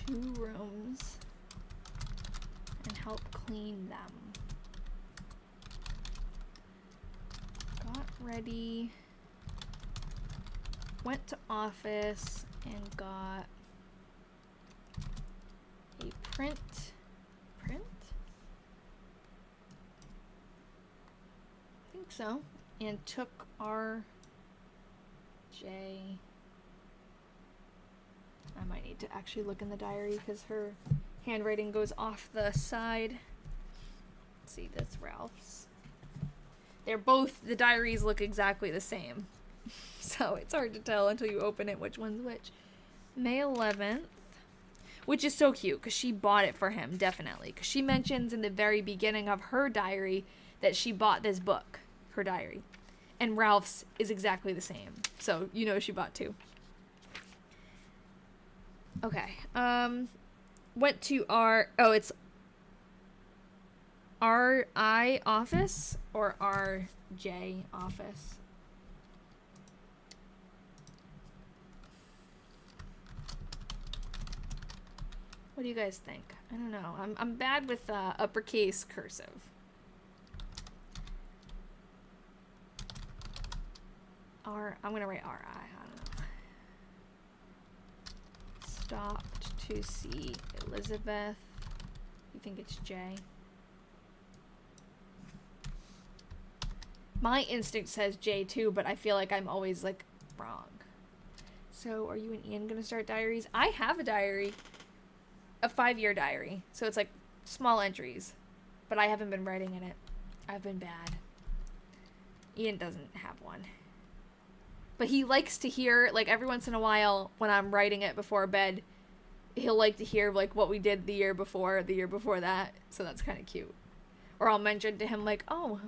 2 rooms and helped clean them. Got ready, went to office and got a print. I think so. And took our I might need to actually look in the diary because her handwriting goes off the side. Let's see, that's Ralph's. They're both, the diaries look exactly the same. So it's hard to tell until you open it which one's which. May 11th, which is so cute because she bought it for him, definitely. Because she mentions in the very beginning of her diary that she bought this book, her diary. And Ralph's is exactly the same. So, you know she bought 2. Okay. Went to it's RI office or RJ office? What do you guys think? I don't know. I'm bad with uppercase cursive. I'm gonna write RI. I don't know. Stopped to see Elizabeth. You think it's J? My instinct says J too, but I feel like I'm always like wrong. So, are you and Ian gonna start diaries? I have a diary, a 5-year diary. So it's like small entries, but I haven't been writing in it. I've been bad. Ian doesn't have one. But he likes to hear, like, every once in a while, when I'm writing it before bed, he'll like to hear, like, what we did the year before that. So that's kind of cute. Or I'll mention to him, like, oh,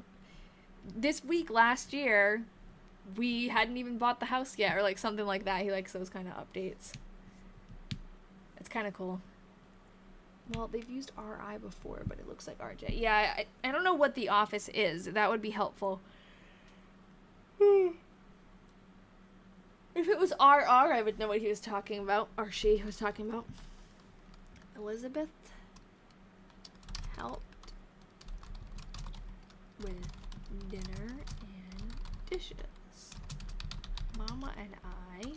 this week last year, we hadn't even bought the house yet. Or, like, something like that. He likes those kind of updates. It's kind of cool. Well, they've used RI before, but it looks like RJ. Yeah, I don't know what the office is. That would be helpful. If it was RR, I would know what he was talking about, or she was talking about. Elizabeth helped with dinner and dishes. Mama and I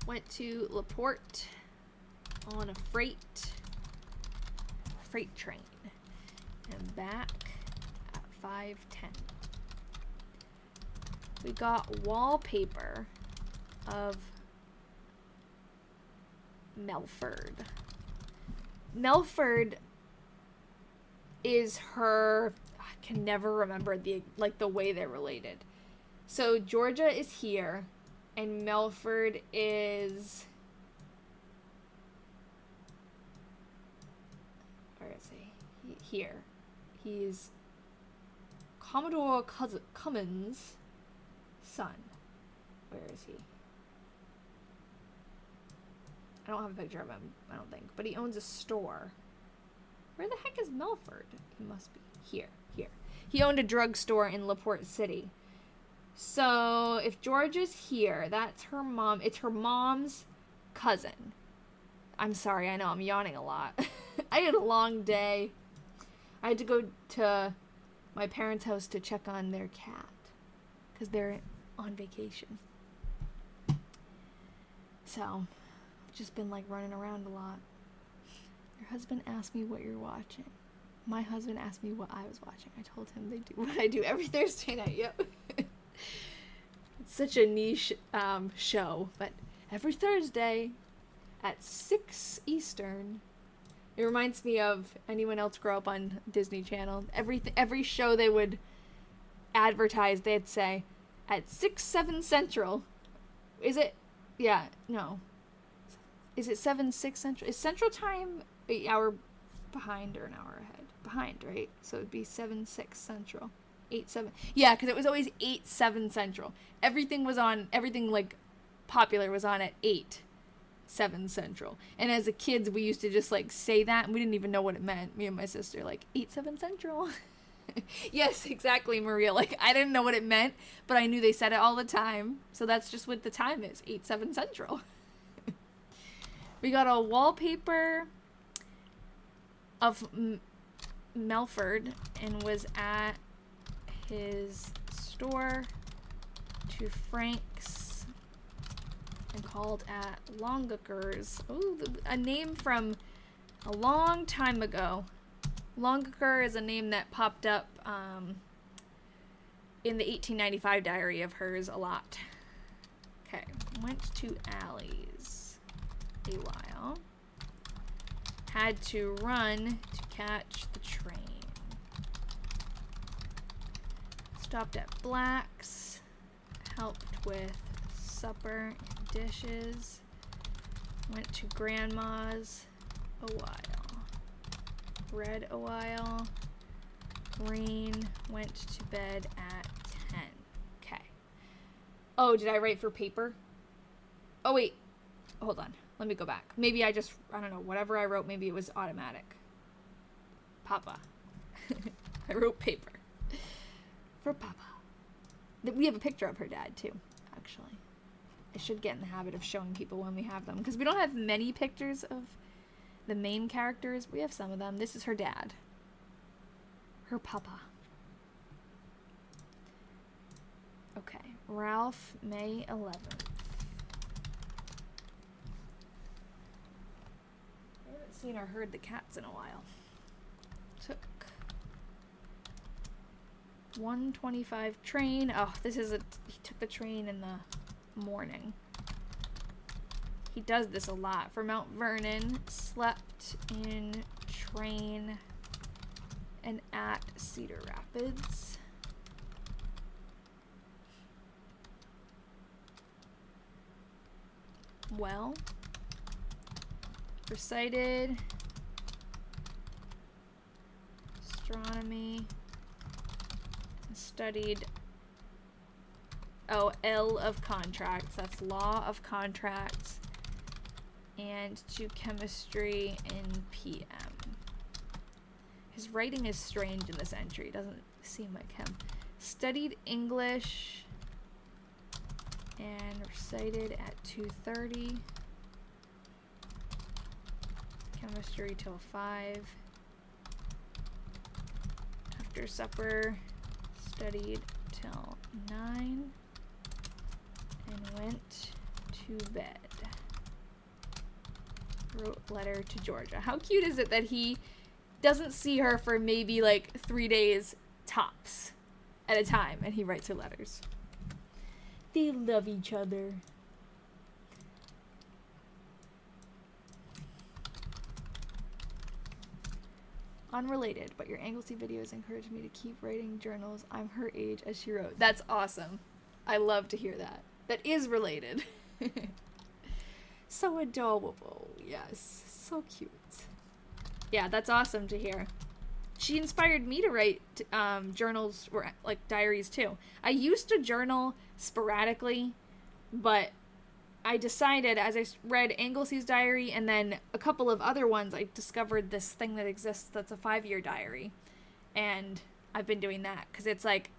went to LaPorte on a freight train and back at 5:10. We got wallpaper of Melford. Melford is her... I can never remember the way they're related. So Georgia is here, and Melford is... Where is he? Here. He's Commodore Cummins' son. Where is he? I don't have a picture of him, I don't think. But he owns a store. Where the heck is Melford? He must be here. Here. He owned a drugstore in LaPorte City. So, if George is here, that's her mom. It's her mom's cousin. I'm sorry, I know, I'm yawning a lot. I had a long day. I had to go to my parents' house to check on their cat. Because they're on vacation. So, I've just been, running around a lot. Your husband asked me what you're watching. My husband asked me what I was watching. I told him they do what I do every Thursday night. Yep. It's such a niche show. But every Thursday at 6 Eastern. It reminds me of anyone else grow up on Disney Channel. Every show they would advertise, they'd say, at 6, 7 Central. Is it? Yeah, no. Is it 7, 6 Central? Is Central Time an hour behind or an hour ahead? Behind, right? So it'd be 7, 6 Central. 8, 7. Yeah, because it was always 8, 7 Central. Everything popular was on at 8, 7 Central. And as a kids, we used to just say that, and we didn't even know what it meant. Me and my sister, 8, 7 Central. Yes, exactly, Maria. I didn't know what it meant, but I knew they said it all the time. So that's just what the time is, 8, 7 Central. We got a wallpaper of Melford and was at his store to Frank's and called at Longacre's. Oh, a name from a long time ago. Longacre is a name that popped up in the 1895 diary of hers a lot. Okay, went to Allie's a while. Had to run to catch the train. Stopped at Black's. Helped with supper and dishes. Went to Grandma's a while. Read a while. Green went to bed at 10. Okay. Oh, did I write for paper? Oh, wait. Hold on. Let me go back. Maybe I don't know, whatever I wrote, maybe it was automatic. Papa. I wrote paper. For Papa. We have a picture of her dad, too, actually. I should get in the habit of showing people when we have them, because we don't have many pictures of the main characters. We have some of them. This is her dad. Her Papa. Okay. Ralph, May 11th. I haven't seen or heard the cats in a while. Took 1:25 train. Oh, he took the train in the morning. He does this a lot. For Mount Vernon, slept in train and at Cedar Rapids. Well, recited astronomy, studied L of contracts, that's law of contracts, and to chemistry in PM. His writing is strange in this entry, it doesn't seem like him. Studied English and recited at 2:30. Chemistry till 5. After supper, studied till 9 and went to bed. Wrote letter to Georgia. How cute is it that he doesn't see her for maybe 3 days tops at a time, and he writes her letters. They love each other. Unrelated, but your Anglesey videos encouraged me to keep writing journals. I'm her age, as she wrote. That's awesome. I love to hear that. That is related. So adorable. Yes. So cute. Yeah, that's awesome to hear. She inspired me to write journals or like diaries too. I used to journal sporadically, but I decided as I read Anglesey's diary and then a couple of other ones, I discovered this thing that exists that's a 5-year diary. And I've been doing that because it's like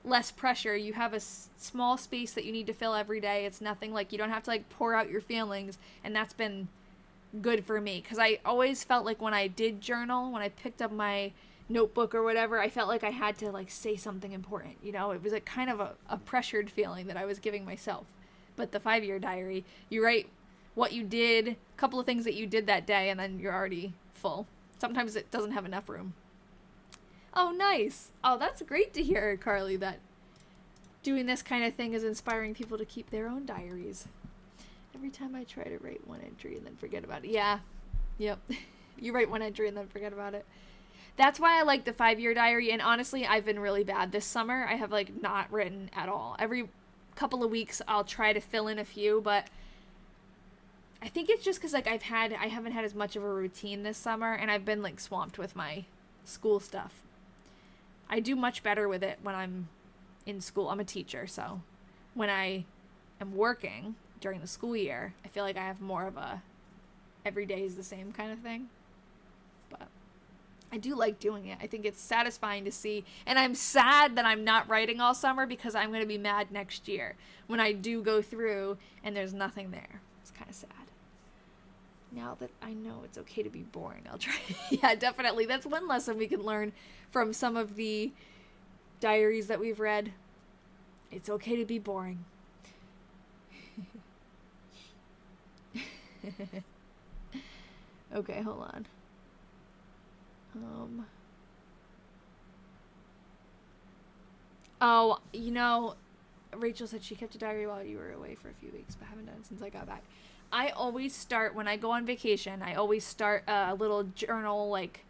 less pressure. You have a small space that you need to fill every day. It's nothing like you don't have to like pour out your feelings. And that's been good for me because I always felt like when I did journal, when I picked up my notebook or whatever, I felt like I had to like say something important. You know, it was like kind of a pressured feeling that I was giving myself. But the 5-year diary, you write what you did, a couple of things that you did that day, and then you're already full. Sometimes it doesn't have enough room. Oh, nice. Oh, that's great to hear, Carly, that doing this kind of thing is inspiring people to keep their own diaries. Every time I try to write one entry and then forget about it. Yeah. Yep. You write one entry and then forget about it. That's why I like the 5-year diary, and honestly, I've been really bad this summer. I have, like, not written at all. Every couple of weeks I'll try to fill in a few, but I think it's just because like I haven't had as much of a routine this summer, and I've been like swamped with my school stuff. I do much better with it when I'm in school. I'm a teacher, so when I am working during the school year, I feel like I have more of a every day is the same kind of thing. But I do like doing it. I think it's satisfying to see. And I'm sad that I'm not writing all summer because I'm going to be mad next year when I do go through and there's nothing there. It's kind of sad. Now that I know it's okay to be boring, I'll try. Yeah, definitely. That's one lesson we can learn from some of the diaries that we've read. It's okay to be boring. Okay, hold on. Oh, you know, Rachel said she kept a diary while you were away for a few weeks, but haven't done it since I got back. I always start, when I go on vacation, I always start a little journal, like,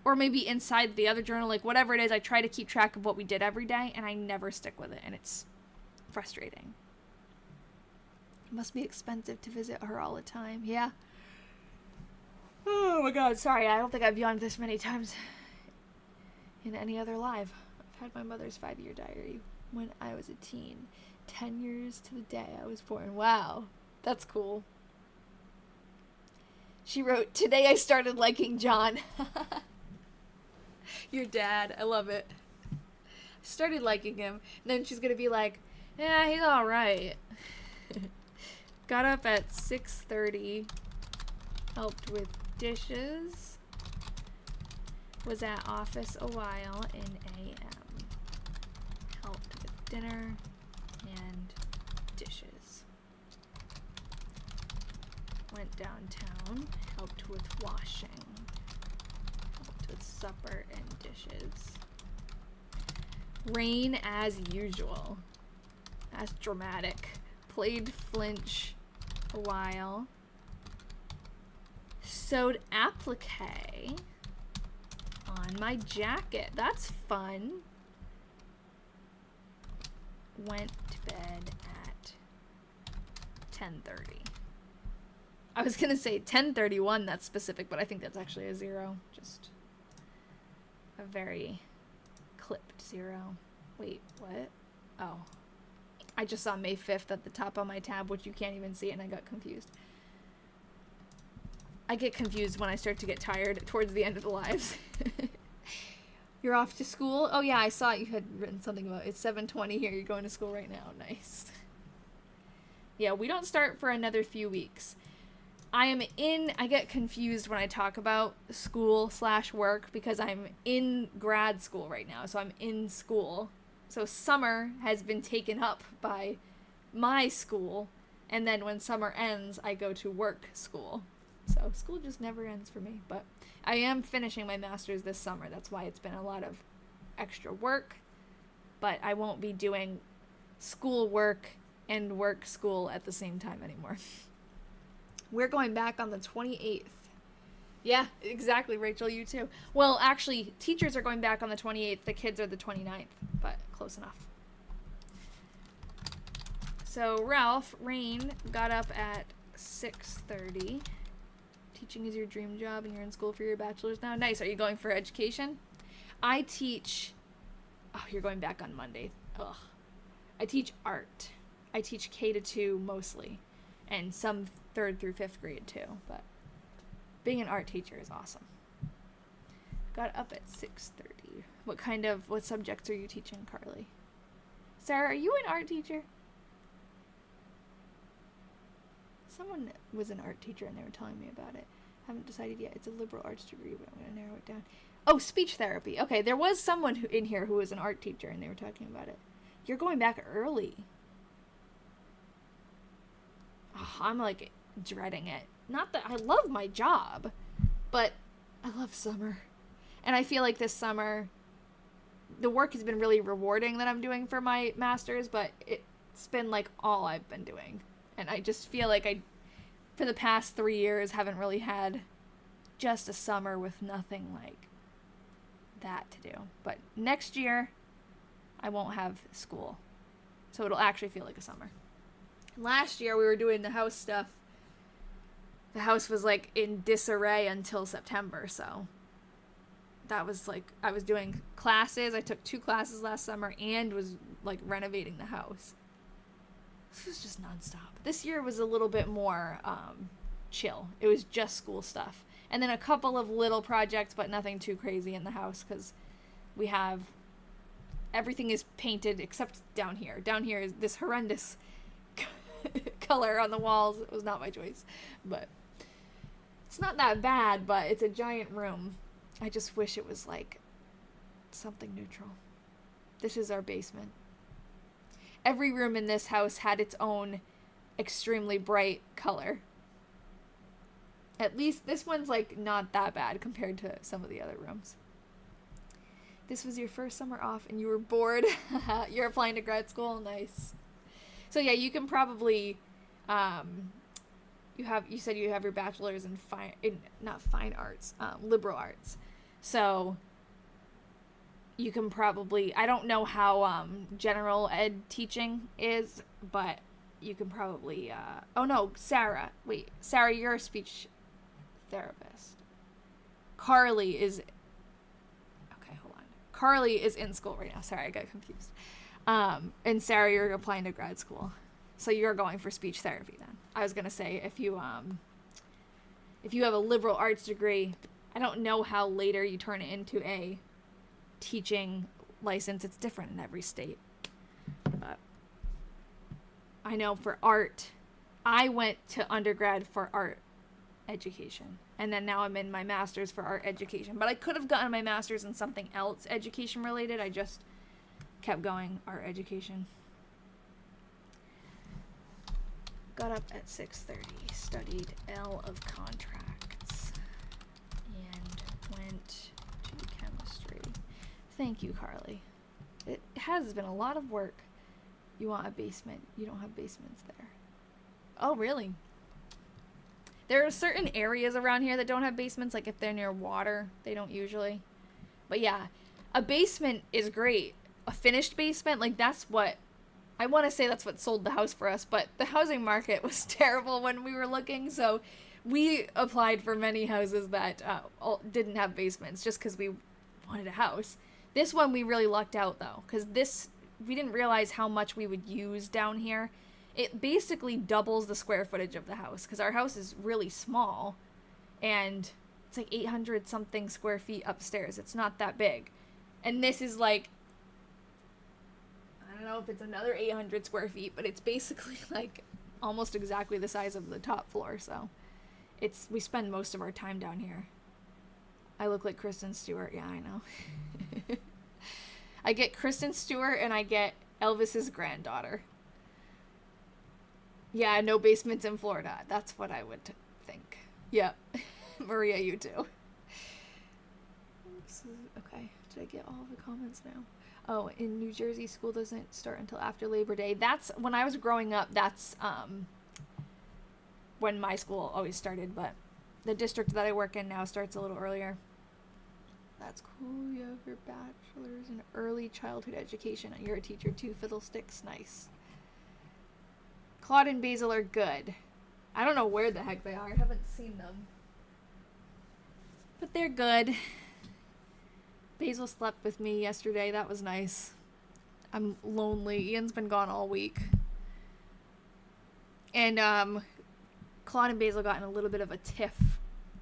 or maybe inside the other journal, like, whatever it is, I try to keep track of what we did every day, and I never stick with it, and it's frustrating. It must be expensive to visit her all the time. Yeah. Oh my god, sorry, I don't think I've yawned this many times in any other live. I've had my mother's 5-year diary when I was a teen. 10 years to the day I was born. Wow, that's cool. She wrote, "Today I started liking John." Your dad, I love it. Started liking him. And then she's gonna be like, "Yeah, he's alright." Got up at 6:30. Helped with dishes. Was at office a while in AM. Helped with dinner and dishes. Went downtown. Helped with washing. Helped with supper and dishes. Rain as usual. That's dramatic. Played flinch a while. Sewed applique on my jacket. That's fun. Went to bed at 10:30. I was gonna say 10:31, that's specific, but I think that's actually a 0. Just a very clipped 0. Wait, what? Oh. I just saw May 5th at the top of my tab, which you can't even see, and I got confused. I get confused when I start to get tired towards the end of the lives. You're off to school? Oh yeah, I saw you had written something about it. It's 7:20 here. You're going to school right now. Nice. Yeah, we don't start for another few weeks. I get confused when I talk about school/work because I'm in grad school right now. So I'm in school. So summer has been taken up by my school. And then when summer ends, I go to work school. So school just never ends for me. But I am finishing my master's this summer. That's why it's been a lot of extra work. But I won't be doing school work and work school at the same time anymore. We're going back on the 28th. Yeah, exactly, Rachel. You too. Well, actually, teachers are going back on the 28th. The kids are the 29th, but close enough. So Ralph Rain got up at 6:30. Teaching is your dream job, and you're in school for your bachelor's now. Nice. Are you going for education? I teach. Oh, you're going back on Monday. Ugh. I teach art. I teach K-2 mostly, and some 3rd through 5th grade too. But being an art teacher is awesome. Got up at 6:30. What subjects are you teaching, Carly? Sarah, are you an art teacher? Someone was an art teacher and they were telling me about it. Haven't decided yet. It's a liberal arts degree, but I'm going to narrow it down. Oh, speech therapy. Okay, there was someone in here who was an art teacher and they were talking about it. You're going back early. Oh, I'm like dreading it. Not that I love my job, but I love summer. And I feel like this summer, the work has been really rewarding that I'm doing for my master's, but it's been like all I've been doing. And I just feel like for the past 3 years, haven't really had just a summer with nothing like that to do. But next year, I won't have school. So it'll actually feel like a summer. Last year, we were doing the house stuff. The house was like in disarray until September, so that was like, I was doing classes. I took 2 classes last summer and was like renovating the house. This was just nonstop. This year was a little bit more chill. It was just school stuff. And then a couple of little projects, but nothing too crazy in the house because we have, everything is painted except down here. Down here is this horrendous color on the walls. It was not my choice. But it's not that bad, but it's a giant room. I just wish it was like something neutral. This is our basement. Every room in this house had its own extremely bright color. At least this one's like not that bad compared to some of the other rooms. This was your first summer off and you were bored. You're applying to grad school. Nice. So yeah, you can probably you said you have your bachelor's in not fine arts, liberal arts. So you can probably, I don't know how general ed teaching is, but you can probably, oh no, Sarah, you're a speech therapist. Carly is in school right now. Sorry, I got confused. And Sarah, you're applying to grad school. So you're going for speech therapy then. I was going to say, if you have a liberal arts degree, I don't know how later you turn it into a teaching license. It's different in every state. But I know for art, I went to undergrad for art education. And then now I'm in my master's for art education. But I could have gotten my master's in something else education related. I just kept going art education. Got up at 6:30, studied L of contracts, and went to chemistry. Thank you, Carly. It has been a lot of work. You want a basement. You don't have basements there. Oh, really? There are certain areas around here that don't have basements, like if they're near water, they don't usually. But yeah, a basement is great. A finished basement, like that's what, I want to say that's what sold the house for us, but the housing market was terrible when we were looking, so we applied for many houses that didn't have basements just because we wanted a house. This one we really lucked out though, because we didn't realize how much we would use down here. It basically doubles the square footage of the house because our house is really small and it's like 800 something square feet upstairs. It's not that big. And this is like, I don't know if it's another 800 square feet, but it's basically like almost exactly the size of the top floor. So we spend most of our time down here. I look like Kristen Stewart. Yeah, I know. I get Kristen Stewart and I get Elvis's granddaughter. Yeah, no basements in Florida. That's what I would think. Yep. Maria, you too. Okay, did I get all the comments now? Oh, in New Jersey, school doesn't start until after Labor Day. That's, when I was growing up, that's when my school always started, but the district that I work in now starts a little earlier. That's cool. You have your bachelor's in early childhood education. You're a teacher too. Fiddlesticks. Nice. Claude and Basil are good. I don't know where the heck they are. I haven't seen them. But they're good. Basil slept with me yesterday. That was nice. I'm lonely. Ian's been gone all week. And Claude and Basil got in a little bit of a tiff.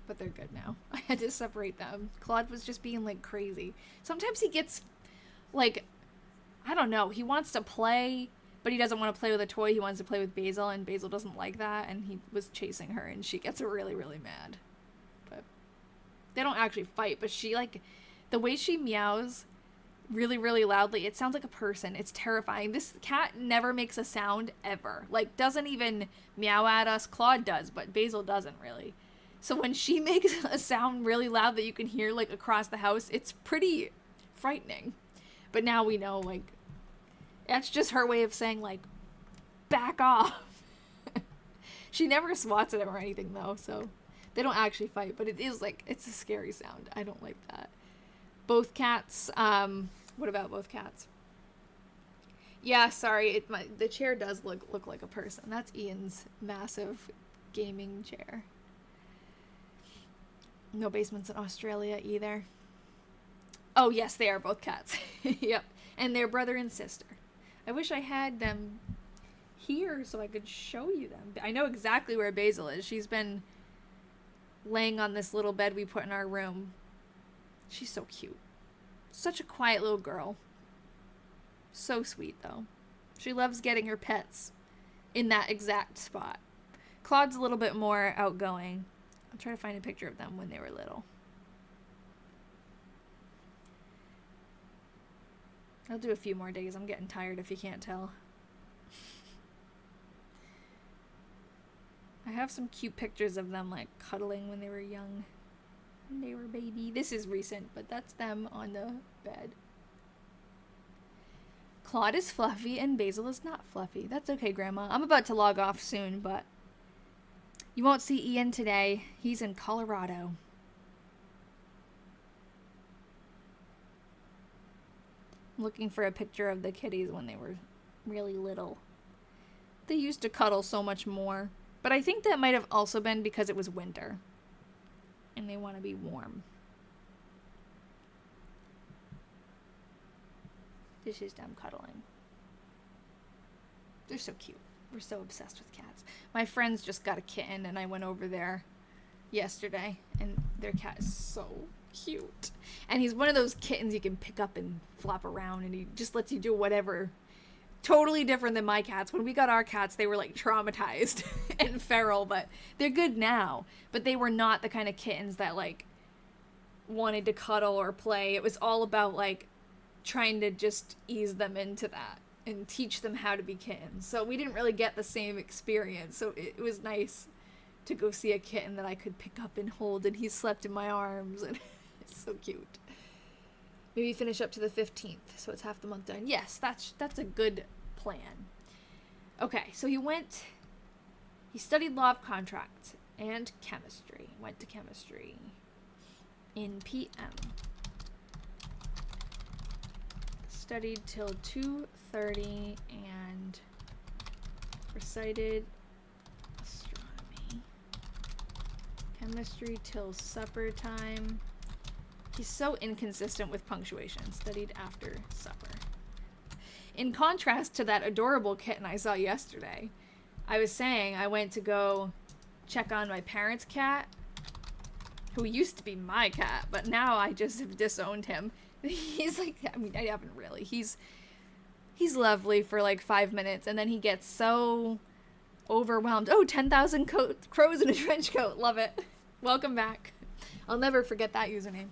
But they're good now. I had to separate them. Claude was just being like crazy. Sometimes he gets like, I don't know, he wants to play, but he doesn't want to play with a toy. He wants to play with Basil, and Basil doesn't like that, and he was chasing her, and she gets really, really mad. But they don't actually fight, but she, like, the way she meows really, really loudly, it sounds like a person. It's terrifying. This cat never makes a sound ever. Like, doesn't even meow at us. Claude does, but Basil doesn't really. So when she makes a sound really loud that you can hear, like, across the house, it's pretty frightening. But now we know, like, that's just her way of saying, like, back off. She never swats at him or anything, though, so they don't actually fight. But it is, like, it's a scary sound. I don't like that. Both cats, what about both cats? Yeah, sorry, the chair does look like a person. That's Ian's massive gaming chair. No basements in Australia either. Oh, yes, they are both cats. Yep. And they're brother and sister. I wish I had them here so I could show you them. I know exactly where Basil is. She's been laying on this little bed we put in our room. She's so cute. Such a quiet little girl. So sweet, though. She loves getting her pets in that exact spot. Claude's a little bit more outgoing. I'll try to find a picture of them when they were little. I'll do a few more days. I'm getting tired if you can't tell. I have some cute pictures of them, like, cuddling when they were young. When they were baby. This is recent, but that's them on the bed. Claude is fluffy and Basil is not fluffy. That's okay, Grandma. I'm about to log off soon, but you won't see Ian today. He's in Colorado. I'm looking for a picture of the kitties when they were really little. They used to cuddle so much more. But I think that might have also been because it was winter. And they want to be warm. This is them cuddling. They're so cute. We're so obsessed with cats. My friends just got a kitten, and I went over there yesterday, and their cat is so cute. And he's one of those kittens you can pick up and flop around, and he just lets you do whatever. Totally different than my cats. When we got our cats, they were, like, traumatized and feral, but they're good now. But they were not the kind of kittens that, like, wanted to cuddle or play. It was all about, like, trying to just ease them into that and teach them how to be kittens. So we didn't really get the same experience. So it was nice to go see a kitten that I could pick up and hold, and he slept in my arms, and it's so cute. Maybe finish up to the 15th, so it's half the month done. Yes, that's a good plan. Okay, so he studied law of contracts and chemistry. Went to chemistry in PM. Studied till 2:30 and recited astronomy. Chemistry till supper time. He's so inconsistent with punctuation. Studied after supper. In contrast to that adorable kitten I saw yesterday, I was saying I went to go check on my parents' cat, who used to be my cat, but now I just have disowned him. He's like, I mean, I haven't really. He's lovely for like 5 minutes, and then he gets so overwhelmed. Oh, 10,000 crows in a trench coat. Love it. Welcome back. I'll never forget that username.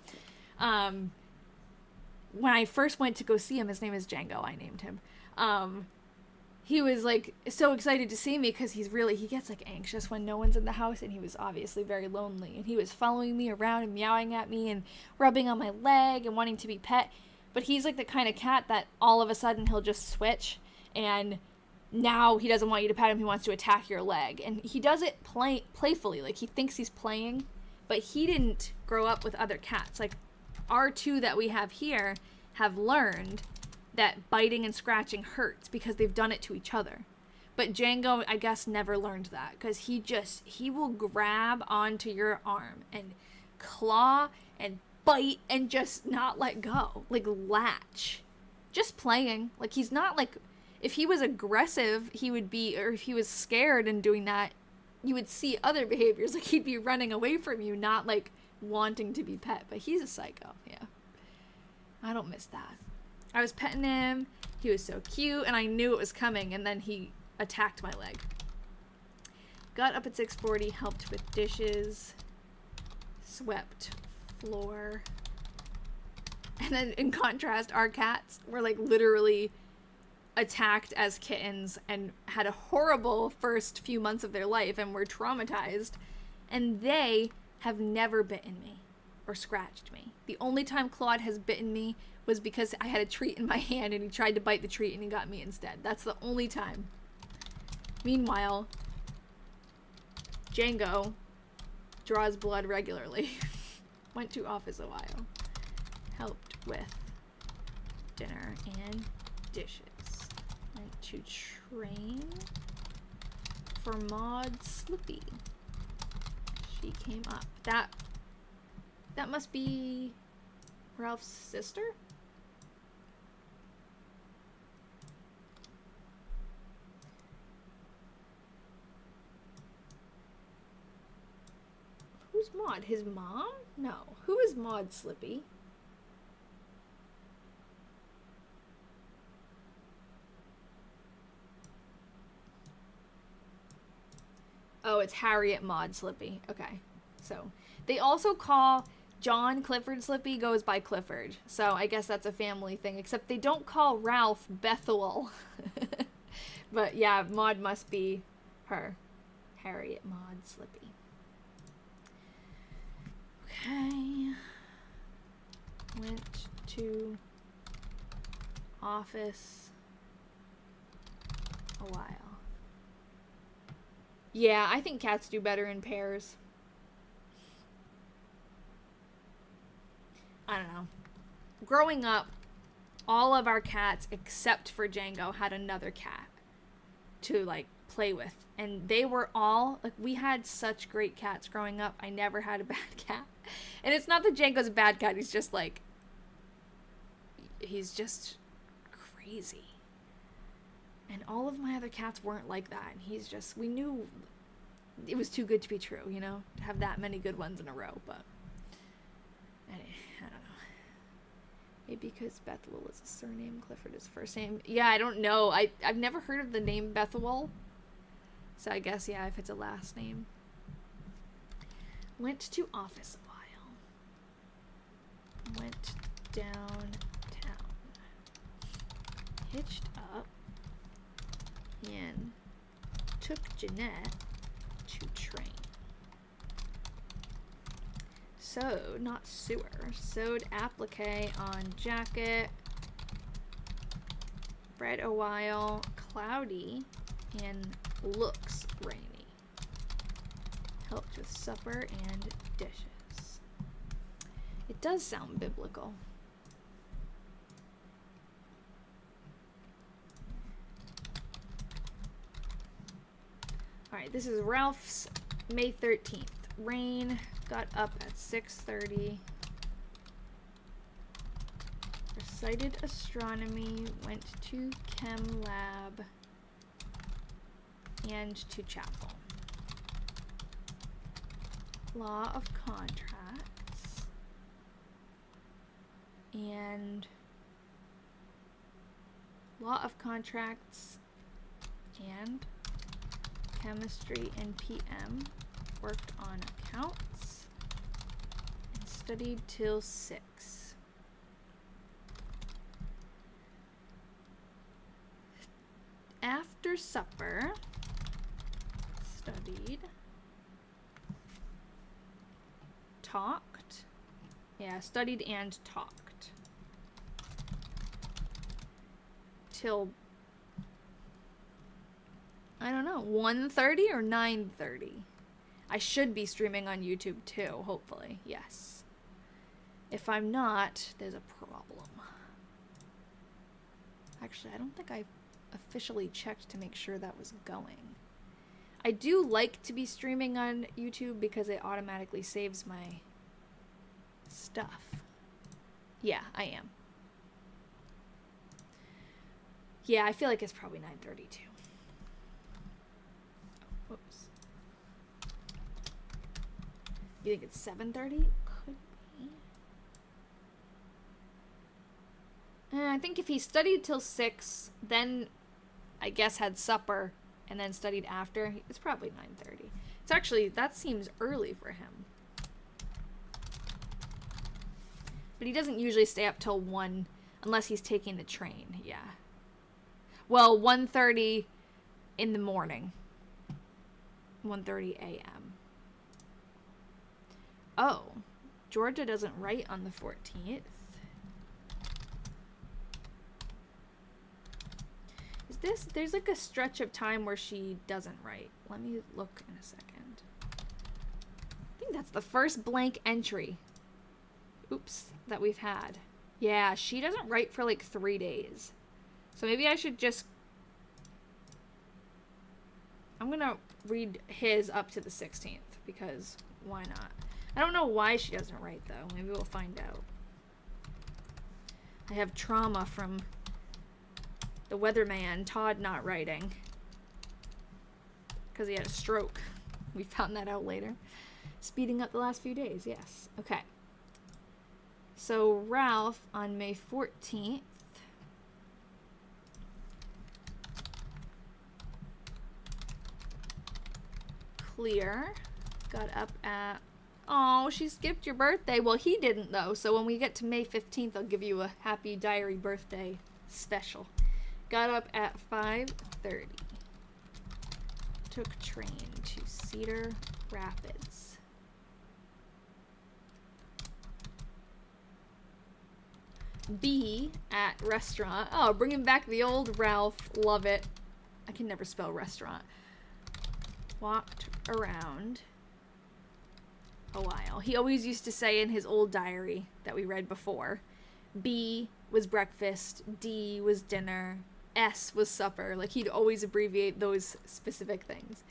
When I first went to go see him, his name is Django, I named him. He was like so excited to see me because he gets like anxious when no one's in the house, and he was obviously very lonely, and he was following me around and meowing at me and rubbing on my leg and wanting to be pet. But he's like the kind of cat that all of a sudden he'll just switch, and now he doesn't want you to pet him, he wants to attack your leg. And he does it playfully, like he thinks he's playing, but he didn't grow up with other cats. Like, our two that we have here have learned that biting and scratching hurts because they've done it to each other. But Django, I guess, never learned that, because he will grab onto your arm and claw and bite and just not let go. Like, latch. Just playing. Like, he's not like, if he was aggressive, he would be, or if he was scared and doing that, you would see other behaviors. Like, he'd be running away from you, not like wanting to be pet. But he's a psycho, yeah. I don't miss that. I was petting him, he was so cute, and I knew it was coming, and then he attacked my leg. Got up at 6:40, helped with dishes, swept floor. And then in contrast, our cats were like literally attacked as kittens and had a horrible first few months of their life and were traumatized, and they have never bitten me or scratched me. The only time Claude has bitten me was because I had a treat in my hand and he tried to bite the treat and he got me instead. That's the only time. Meanwhile, Django draws blood regularly. Went to office a while. Helped with dinner and dishes. Went to train for Maud Slippy. She came up. That must be Ralph's sister? Who's Maud? His mom? No. Who is Maud Slippy? Oh, it's Harriet Maud Slippy. Okay. So, they also call John Clifford Slippy goes by Clifford. So, I guess that's a family thing. Except they don't call Ralph Bethuel. But yeah, Maud must be her. Harriet Maud Slippy. Okay. Went to office a while. Yeah, I think cats do better in pairs. I don't know. Growing up, all of our cats, except for Django, had another cat to, like, play with. And they were all, like, we had such great cats growing up. I never had a bad cat. And it's not that Django's a bad cat. He's just, like, he's just crazy. And all of my other cats weren't like that. And he's just, we knew it was too good to be true, you know? To have that many good ones in a row, but I don't know. Maybe because Bethuel is a surname, Clifford is first name. Yeah, I don't know. I've never heard of the name Bethuel. So I guess, yeah, if it's a last name. Went to office a while. Went downtown. Hitched up. And took Jeanette to train. Sewed, not sewer, sewed applique on jacket. Read a while, cloudy, and looks rainy. Helped with supper and dishes. It does sound biblical. Alright, this is Ralph's May 13th. Rain, got up at 6:30. Recited astronomy, went to chem lab, and to chapel. Law of contracts, and law of contracts, and chemistry and PM, worked on accounts, and studied till 6. After supper, studied, talked, studied and talked, till, I don't know, 1:30 or 9:30. I should be streaming on YouTube too, hopefully. Yes. If I'm not, there's a problem. Actually, I don't think I officially checked to make sure that was going. I do like to be streaming on YouTube because it automatically saves my stuff. Yeah, I am. Yeah, I feel like it's probably 9:32. Whoops. You think it's 7:30? Could be. I think if he studied till 6, then I guess had supper, and then studied after, it's probably 9:30. It's actually, that seems early for him. But he doesn't usually stay up till 1 unless he's taking the train, yeah. Well, 1:30 in the morning. 1:30 a.m. Oh, Georgia doesn't write on the 14th. Is this, there's like a stretch of time where she doesn't write. Let me look in a second. I think that's the first blank entry. Oops, that we've had. Yeah, she doesn't write for like 3 days. So maybe I should just... I'm gonna read his up to the 16th, because why not? I don't know why she doesn't write, though. Maybe we'll find out. I have trauma from the weatherman, Todd, not writing. Because he had a stroke. We found that out later. Speeding up the last few days, yes. Okay. So Ralph on May 14th. Clear. Got up at... Oh, she skipped your birthday. Well, he didn't, though. So when we get to May 15th, I'll give you a happy diary birthday special. Got up at 5:30. Took train to Cedar Rapids. B at restaurant. Oh, bringing back the old Ralph. Love it. I can never spell restaurant. Walked around a while. He always used to say in his old diary that we read before, B was breakfast, D was dinner, S was supper. Like, he'd always abbreviate those specific things.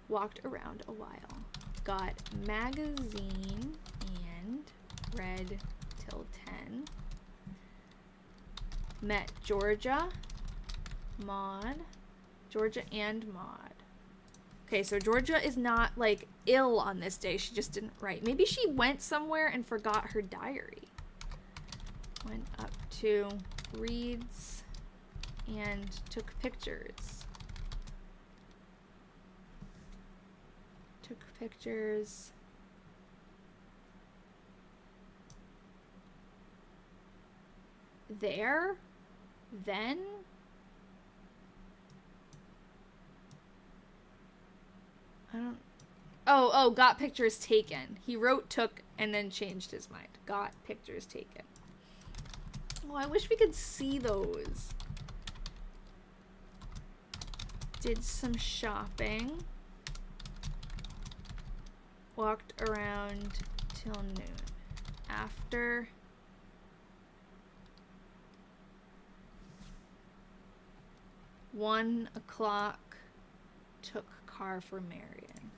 Walked around a while. Got magazine and read till 10. Met Georgia, Maud, Georgia and Maud. Okay, so Georgia is not, like, ill on this day. She just didn't write. Maybe she went somewhere and forgot her diary. Went up to Reed's and took pictures. Took pictures. There? Then? I don't... Oh, got pictures taken. He wrote took and then changed his mind. Got pictures taken. Oh, I wish we could see those. Did some shopping. Walked around till noon. After... 1 o'clock, took car for Marion.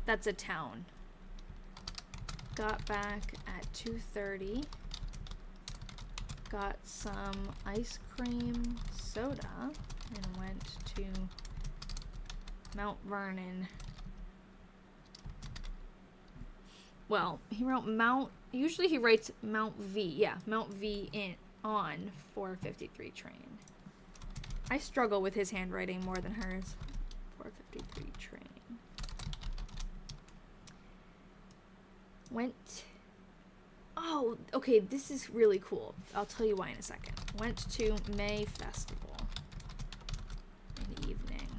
That's a town. Got back at 2:30. Got some ice cream soda and went to Mount Vernon. Well, he wrote Mount... Usually he writes Mount V. Yeah, Mount V in on 453 train. I struggle with his handwriting more than hers. 453 train. Went... Oh, okay, this is really cool. I'll tell you why in a second. Went to May Festival in the evening.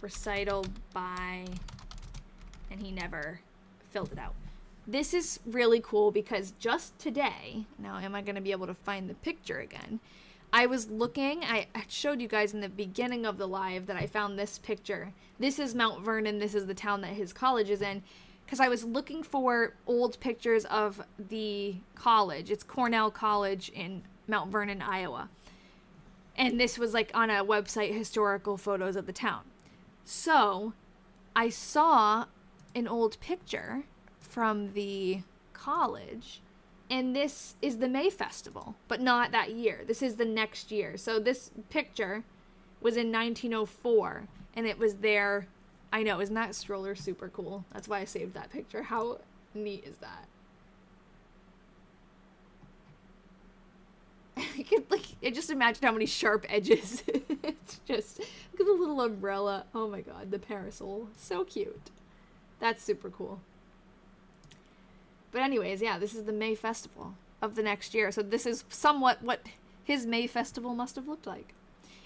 Recital by... And he never filled it out. This is really cool because just today, now am I going to be able to find the picture again? I was looking, I showed you guys in the beginning of the live that I found this picture. This is Mount Vernon, this is the town that his college is in. Because I was looking for old pictures of the college. It's Cornell College in Mount Vernon, Iowa. And this was like on a website, historical photos of the town. So I saw an old picture from the college, and this is the May Festival, but not that year. This is the next year. So this picture was in 1904, and it was there. I know, isn't that stroller super cool? That's why I saved that picture. How neat is that? I just imagine how many sharp edges. It's just, look at the little umbrella. Oh my god, the parasol. So cute. That's super cool. But anyways, yeah, this is the May Festival of the next year. So this is somewhat what his May Festival must have looked like.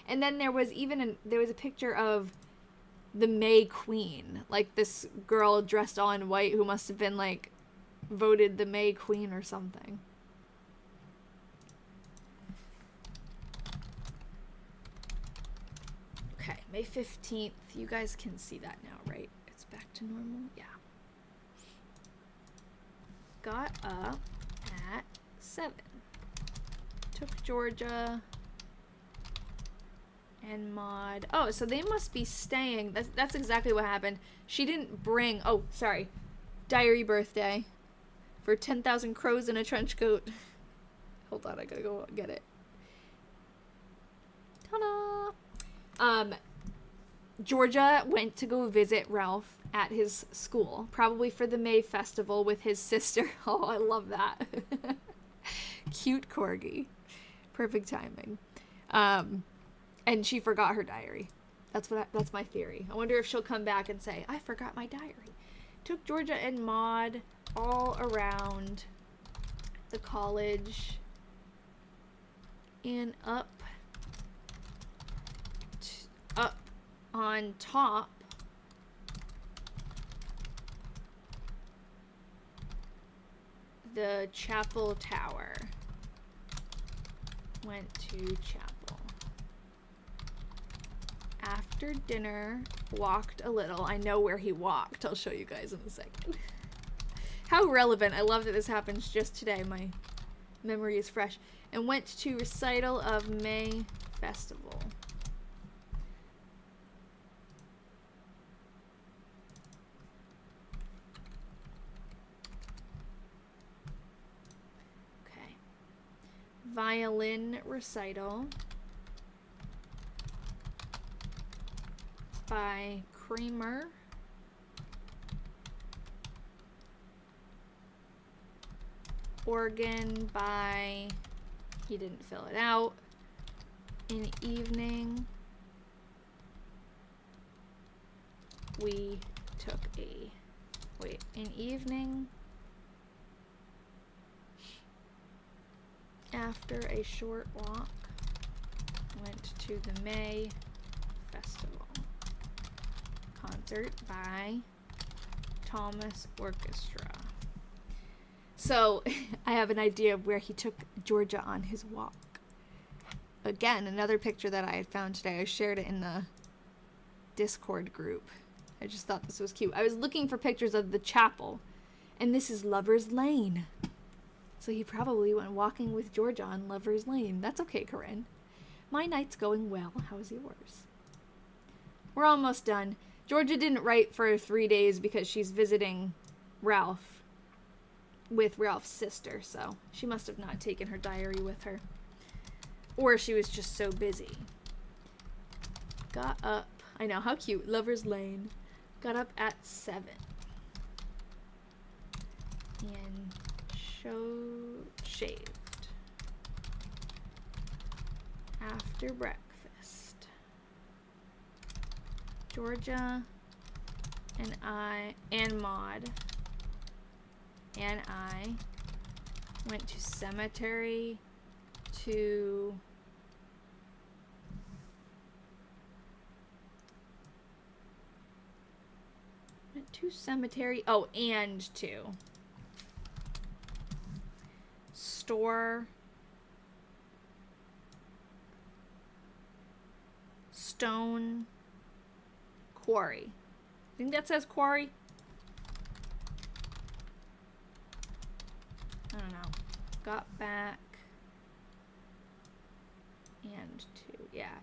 And then there was a picture of the May Queen, like this girl dressed all in white who must have been like voted the May Queen or something. Okay, May 15th. You guys can see that now, right? It's back to normal. Yeah. Got up at 7. Took Georgia and Maud. Oh, so they must be staying. That's exactly what happened. She didn't bring... Oh, sorry. Diary birthday. For 10,000 crows in a trench coat. Hold on, I gotta go get it. Ta-da! Georgia went to go visit Ralph at his school. Probably for the May Festival with his sister. Oh, I love that. Cute corgi. Perfect timing. And she forgot her diary. That's my theory. I wonder if she'll come back and say, I forgot my diary. Took Georgia and Maud all around the college and up on top the chapel tower. Went to chapel. After dinner, walked a little. I know where he walked. I'll show you guys in a second. How relevant. I love that this happens just today. My memory is fresh. And went to recital of May Festival. Okay. Violin recital. By Kramer. Organ by, he didn't fill it out. In evening, we took a, in evening, after a short walk, went to the May Festival. Concert by Thomas Orchestra. So I have an idea of where he took Georgia on his walk. Again, another picture that I had found today. I shared it in the Discord group. I just thought this was cute. I was looking for pictures of the chapel, and this is Lover's Lane. So he probably went walking with Georgia on Lover's Lane. That's okay, Corinne. My night's going well. How's yours? We're almost done. Georgia didn't write for 3 days because she's visiting Ralph with Ralph's sister, so she must have not taken her diary with her. Or she was just so busy. Got up. I know, how cute. Lover's Lane. Got up at 7. And shaved. After breakfast. Georgia and Maud and I went to cemetery to store stone quarry. I think that says quarry. I don't know. Got back.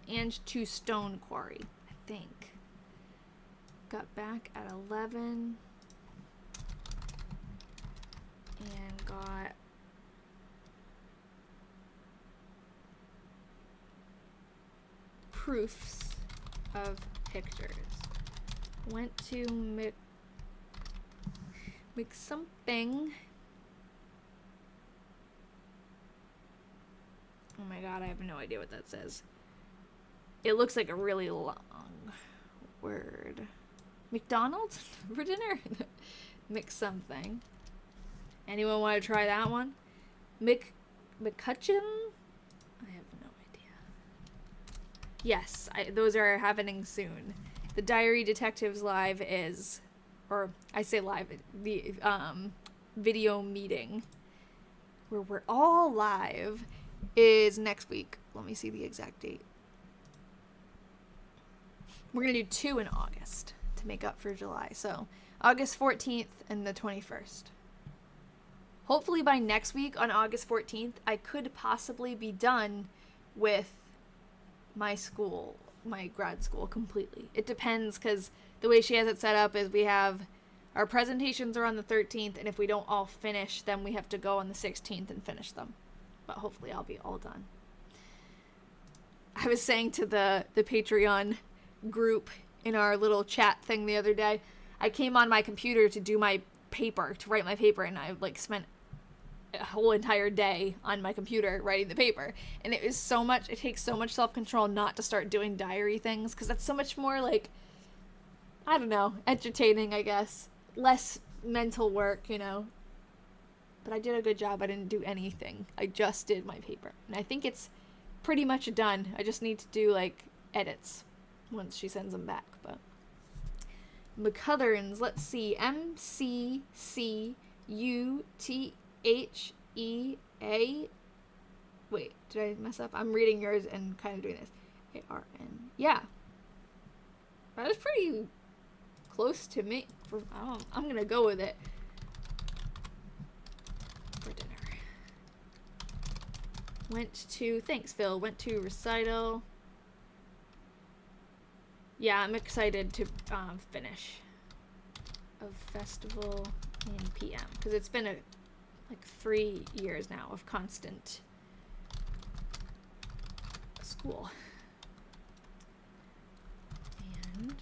And to stone quarry, I think. Got back at 11. And got proofs of pictures. Went to make something. Oh my god, I have no idea what that says. It looks like a really long word. McDonald's for dinner? Mix something. Anyone want to try that one? McCutcheon? I have no idea. Yes, those are happening soon. The Diary Detectives Live is, or I say live, the video meeting where we're all live is next week. Let me see the exact date. We're going to do 2 in August to make up for July. So August 14th and the 21st. Hopefully by next week on August 14th, I could possibly be done with my school, my grad school completely. It depends, because the way she has it set up is we have our presentations are on the 13th, and if we don't all finish, then we have to go on the 16th and finish them. But hopefully I'll be all done. I was saying to the Patreon group in our little chat thing the other day, I came on my computer to do my paper, to write my paper, and I spent a whole entire day on my computer writing the paper, and it takes so much self-control not to start doing diary things, because that's so much more I don't know, entertaining, I guess, less mental work, but I did a good job. I didn't do anything. I just did my paper, and I think it's pretty much done. I just need to do edits once she sends them back. But McCutherns, let's see, MCCUTHEA. Wait, did I mess up? I'm reading yours and kind of doing this. ARN. Yeah, that was pretty close to me. I'm gonna go with it for dinner. Thanks Phil, went to recital. Yeah, I'm excited to finish a festival in PM, because it's been 3 years now of constant school. And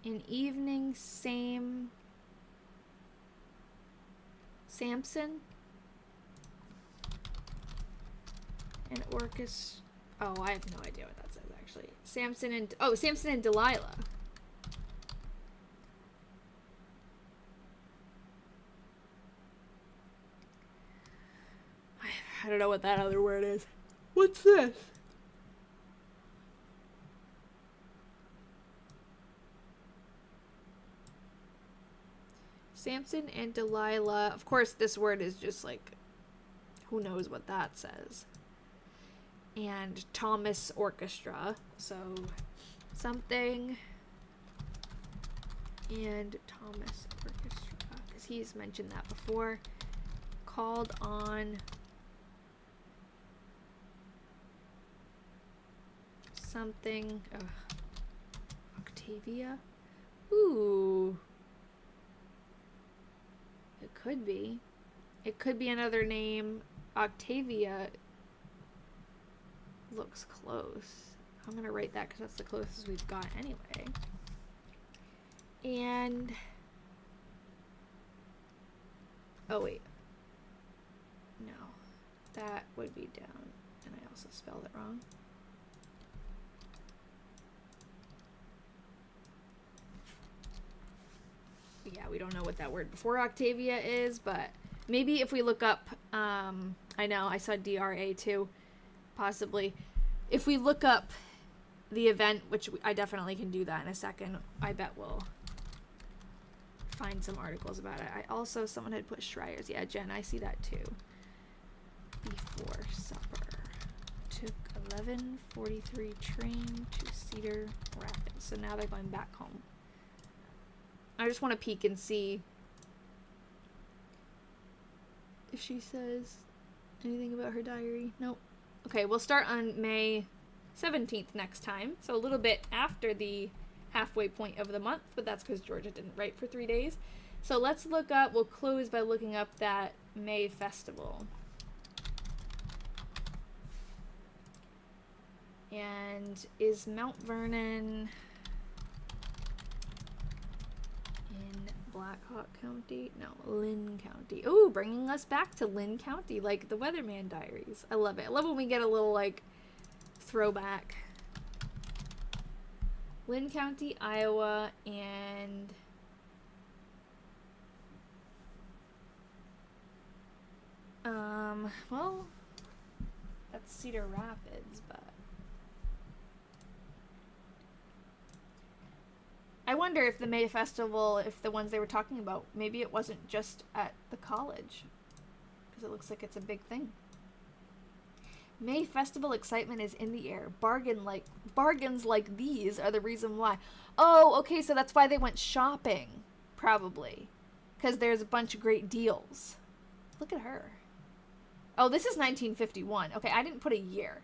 in evening, same Samson and orchestra. Oh, I have no idea what that says actually. Samson and Delilah. I don't know what that other word is. What's this? Samson and Delilah. Of course, this word is just who knows what that says. And Thomas Orchestra. So, something. And Thomas Orchestra. Because he's mentioned that before. Called on something. Octavia? Ooh. It could be. It could be another name. Octavia looks close. I'm going to write that because that's the closest we've got anyway. And... oh, wait. No. That would be down. And I also spelled it wrong. Yeah, we don't know what that word before Octavia is, but maybe if we look up, I know, I saw DRA too, possibly. If we look up the event, which I definitely can do that in a second, I bet we'll find some articles about it. Someone had put Schreier's. Yeah, Jen, I see that too. Before supper. 11:43 train to Cedar Rapids. So now they're going back home. I just want to peek and see if she says anything about her diary. Nope. Okay, we'll start on May 17th next time. So a little bit after the halfway point of the month, but that's because Georgia didn't write for 3 days. So let's look up, we'll close by looking up that May festival. And is Mount Vernon in Blackhawk County? No, Lynn County. Ooh, bringing us back to Lynn County, like the Weatherman Diaries. I love it. I love when we get a little, like, throwback. Lynn County, Iowa, and well, that's Cedar Rapids, but I wonder if the May Festival, if the ones they were talking about, maybe it wasn't just at the college, because it looks like it's a big thing. May Festival excitement is in the air. Bargains like these are the reason why. Oh, okay, so that's why they went shopping, probably, because there's a bunch of great deals. Look at her. Oh, this is 1951. Okay, I didn't put a year.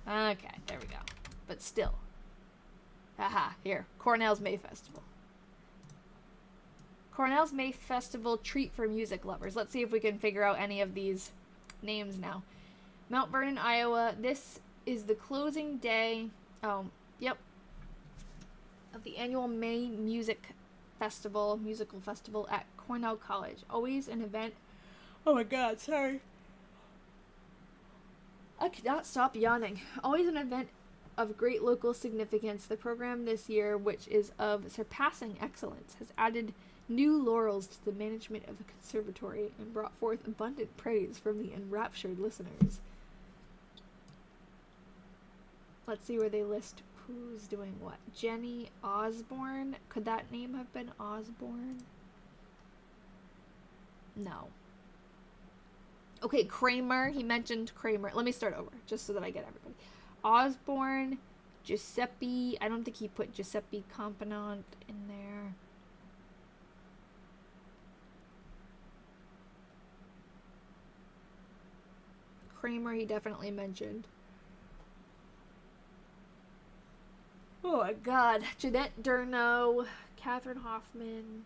Okay, there we go. But still. Aha, here. Cornell's May Festival. Cornell's May Festival treat for music lovers. Let's see if we can figure out any of these names now. Mount Vernon, Iowa. This is the closing day. Oh, yep. Of the annual May musical festival at Cornell College. Always an event. Oh my god, sorry. I cannot stop yawning. Always an event of great local significance. The program this year, which is of surpassing excellence, has added new laurels to the management of the conservatory and brought forth abundant praise from the enraptured listeners. Let's see where they list who's doing what. Jenny Osborne. Could that name have been Osborne? No. Okay, Kramer. He mentioned Kramer. Let me start over, just so that I get everybody. Osborne, Giuseppe. I don't think he put Giuseppe Component in there. Kramer, he definitely mentioned. Oh my god. Jeanette Durno, Catherine Hoffman,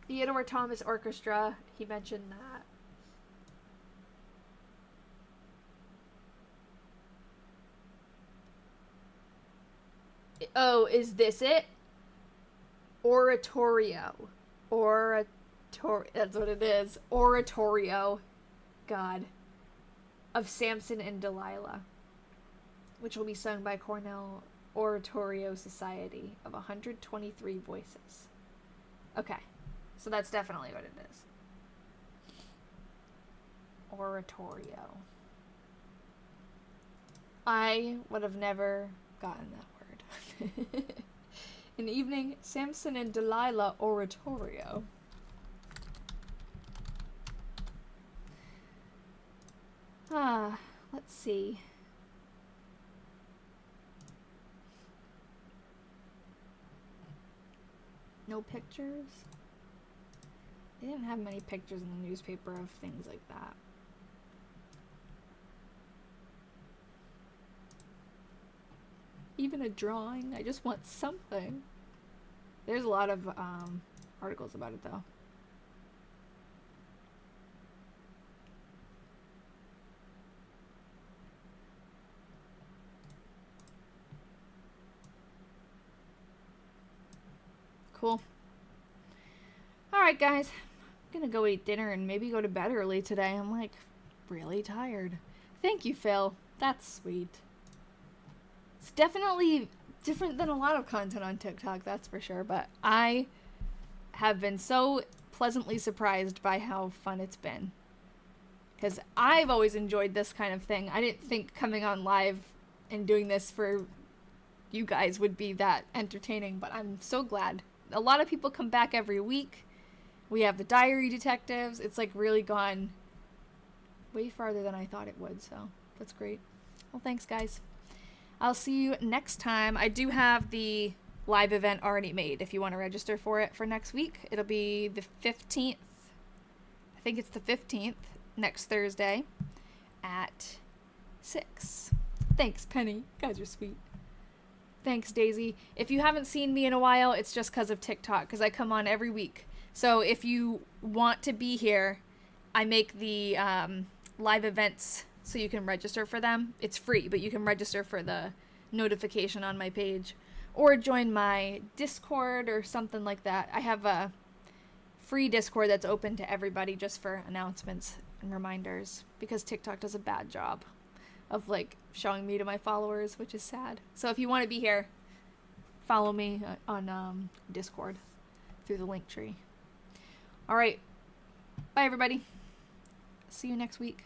Theodore Thomas Orchestra. He mentioned that. Oh, is this it? Oratorio. That's what it is. Oratorio. God. Of Samson and Delilah. Which will be sung by Cornell Oratorio Society of 123 voices. Okay. So that's definitely what it is. Oratorio. I would have never gotten that word. An evening, Samson and Delilah Oratorio. Let's see. No pictures? They didn't have many pictures in the newspaper of things like that. Even a drawing. I just want something. There's a lot of articles about it, though. Cool. Alright, guys. I'm gonna go eat dinner and maybe go to bed early today. I'm, like, really tired. Thank you, Phil. That's sweet. It's definitely different than a lot of content on TikTok, that's for sure. But I have been so pleasantly surprised by how fun it's been. Because I've always enjoyed this kind of thing. I didn't think coming on live and doing this for you guys would be that entertaining. But I'm so glad. A lot of people come back every week. We have the diary detectives. It's like really gone way farther than I thought it would. So that's great. Well, thanks, guys. I'll see you next time. I do have the live event already made if you want to register for it for next week. It'll be the 15th. I think it's the 15th, next Thursday at 6. Thanks, Penny. You guys are sweet. Thanks, Daisy. If you haven't seen me in a while, it's just because of TikTok, because I come on every week. So if you want to be here, I make the live events so you can register for them. It's free, but you can register for the notification on my page. Or join my Discord or something like that. I have a free Discord that's open to everybody just for announcements and reminders, because TikTok does a bad job of like showing me to my followers, which is sad. So if you want to be here, follow me on Discord through the link tree. All right. Bye, everybody. See you next week.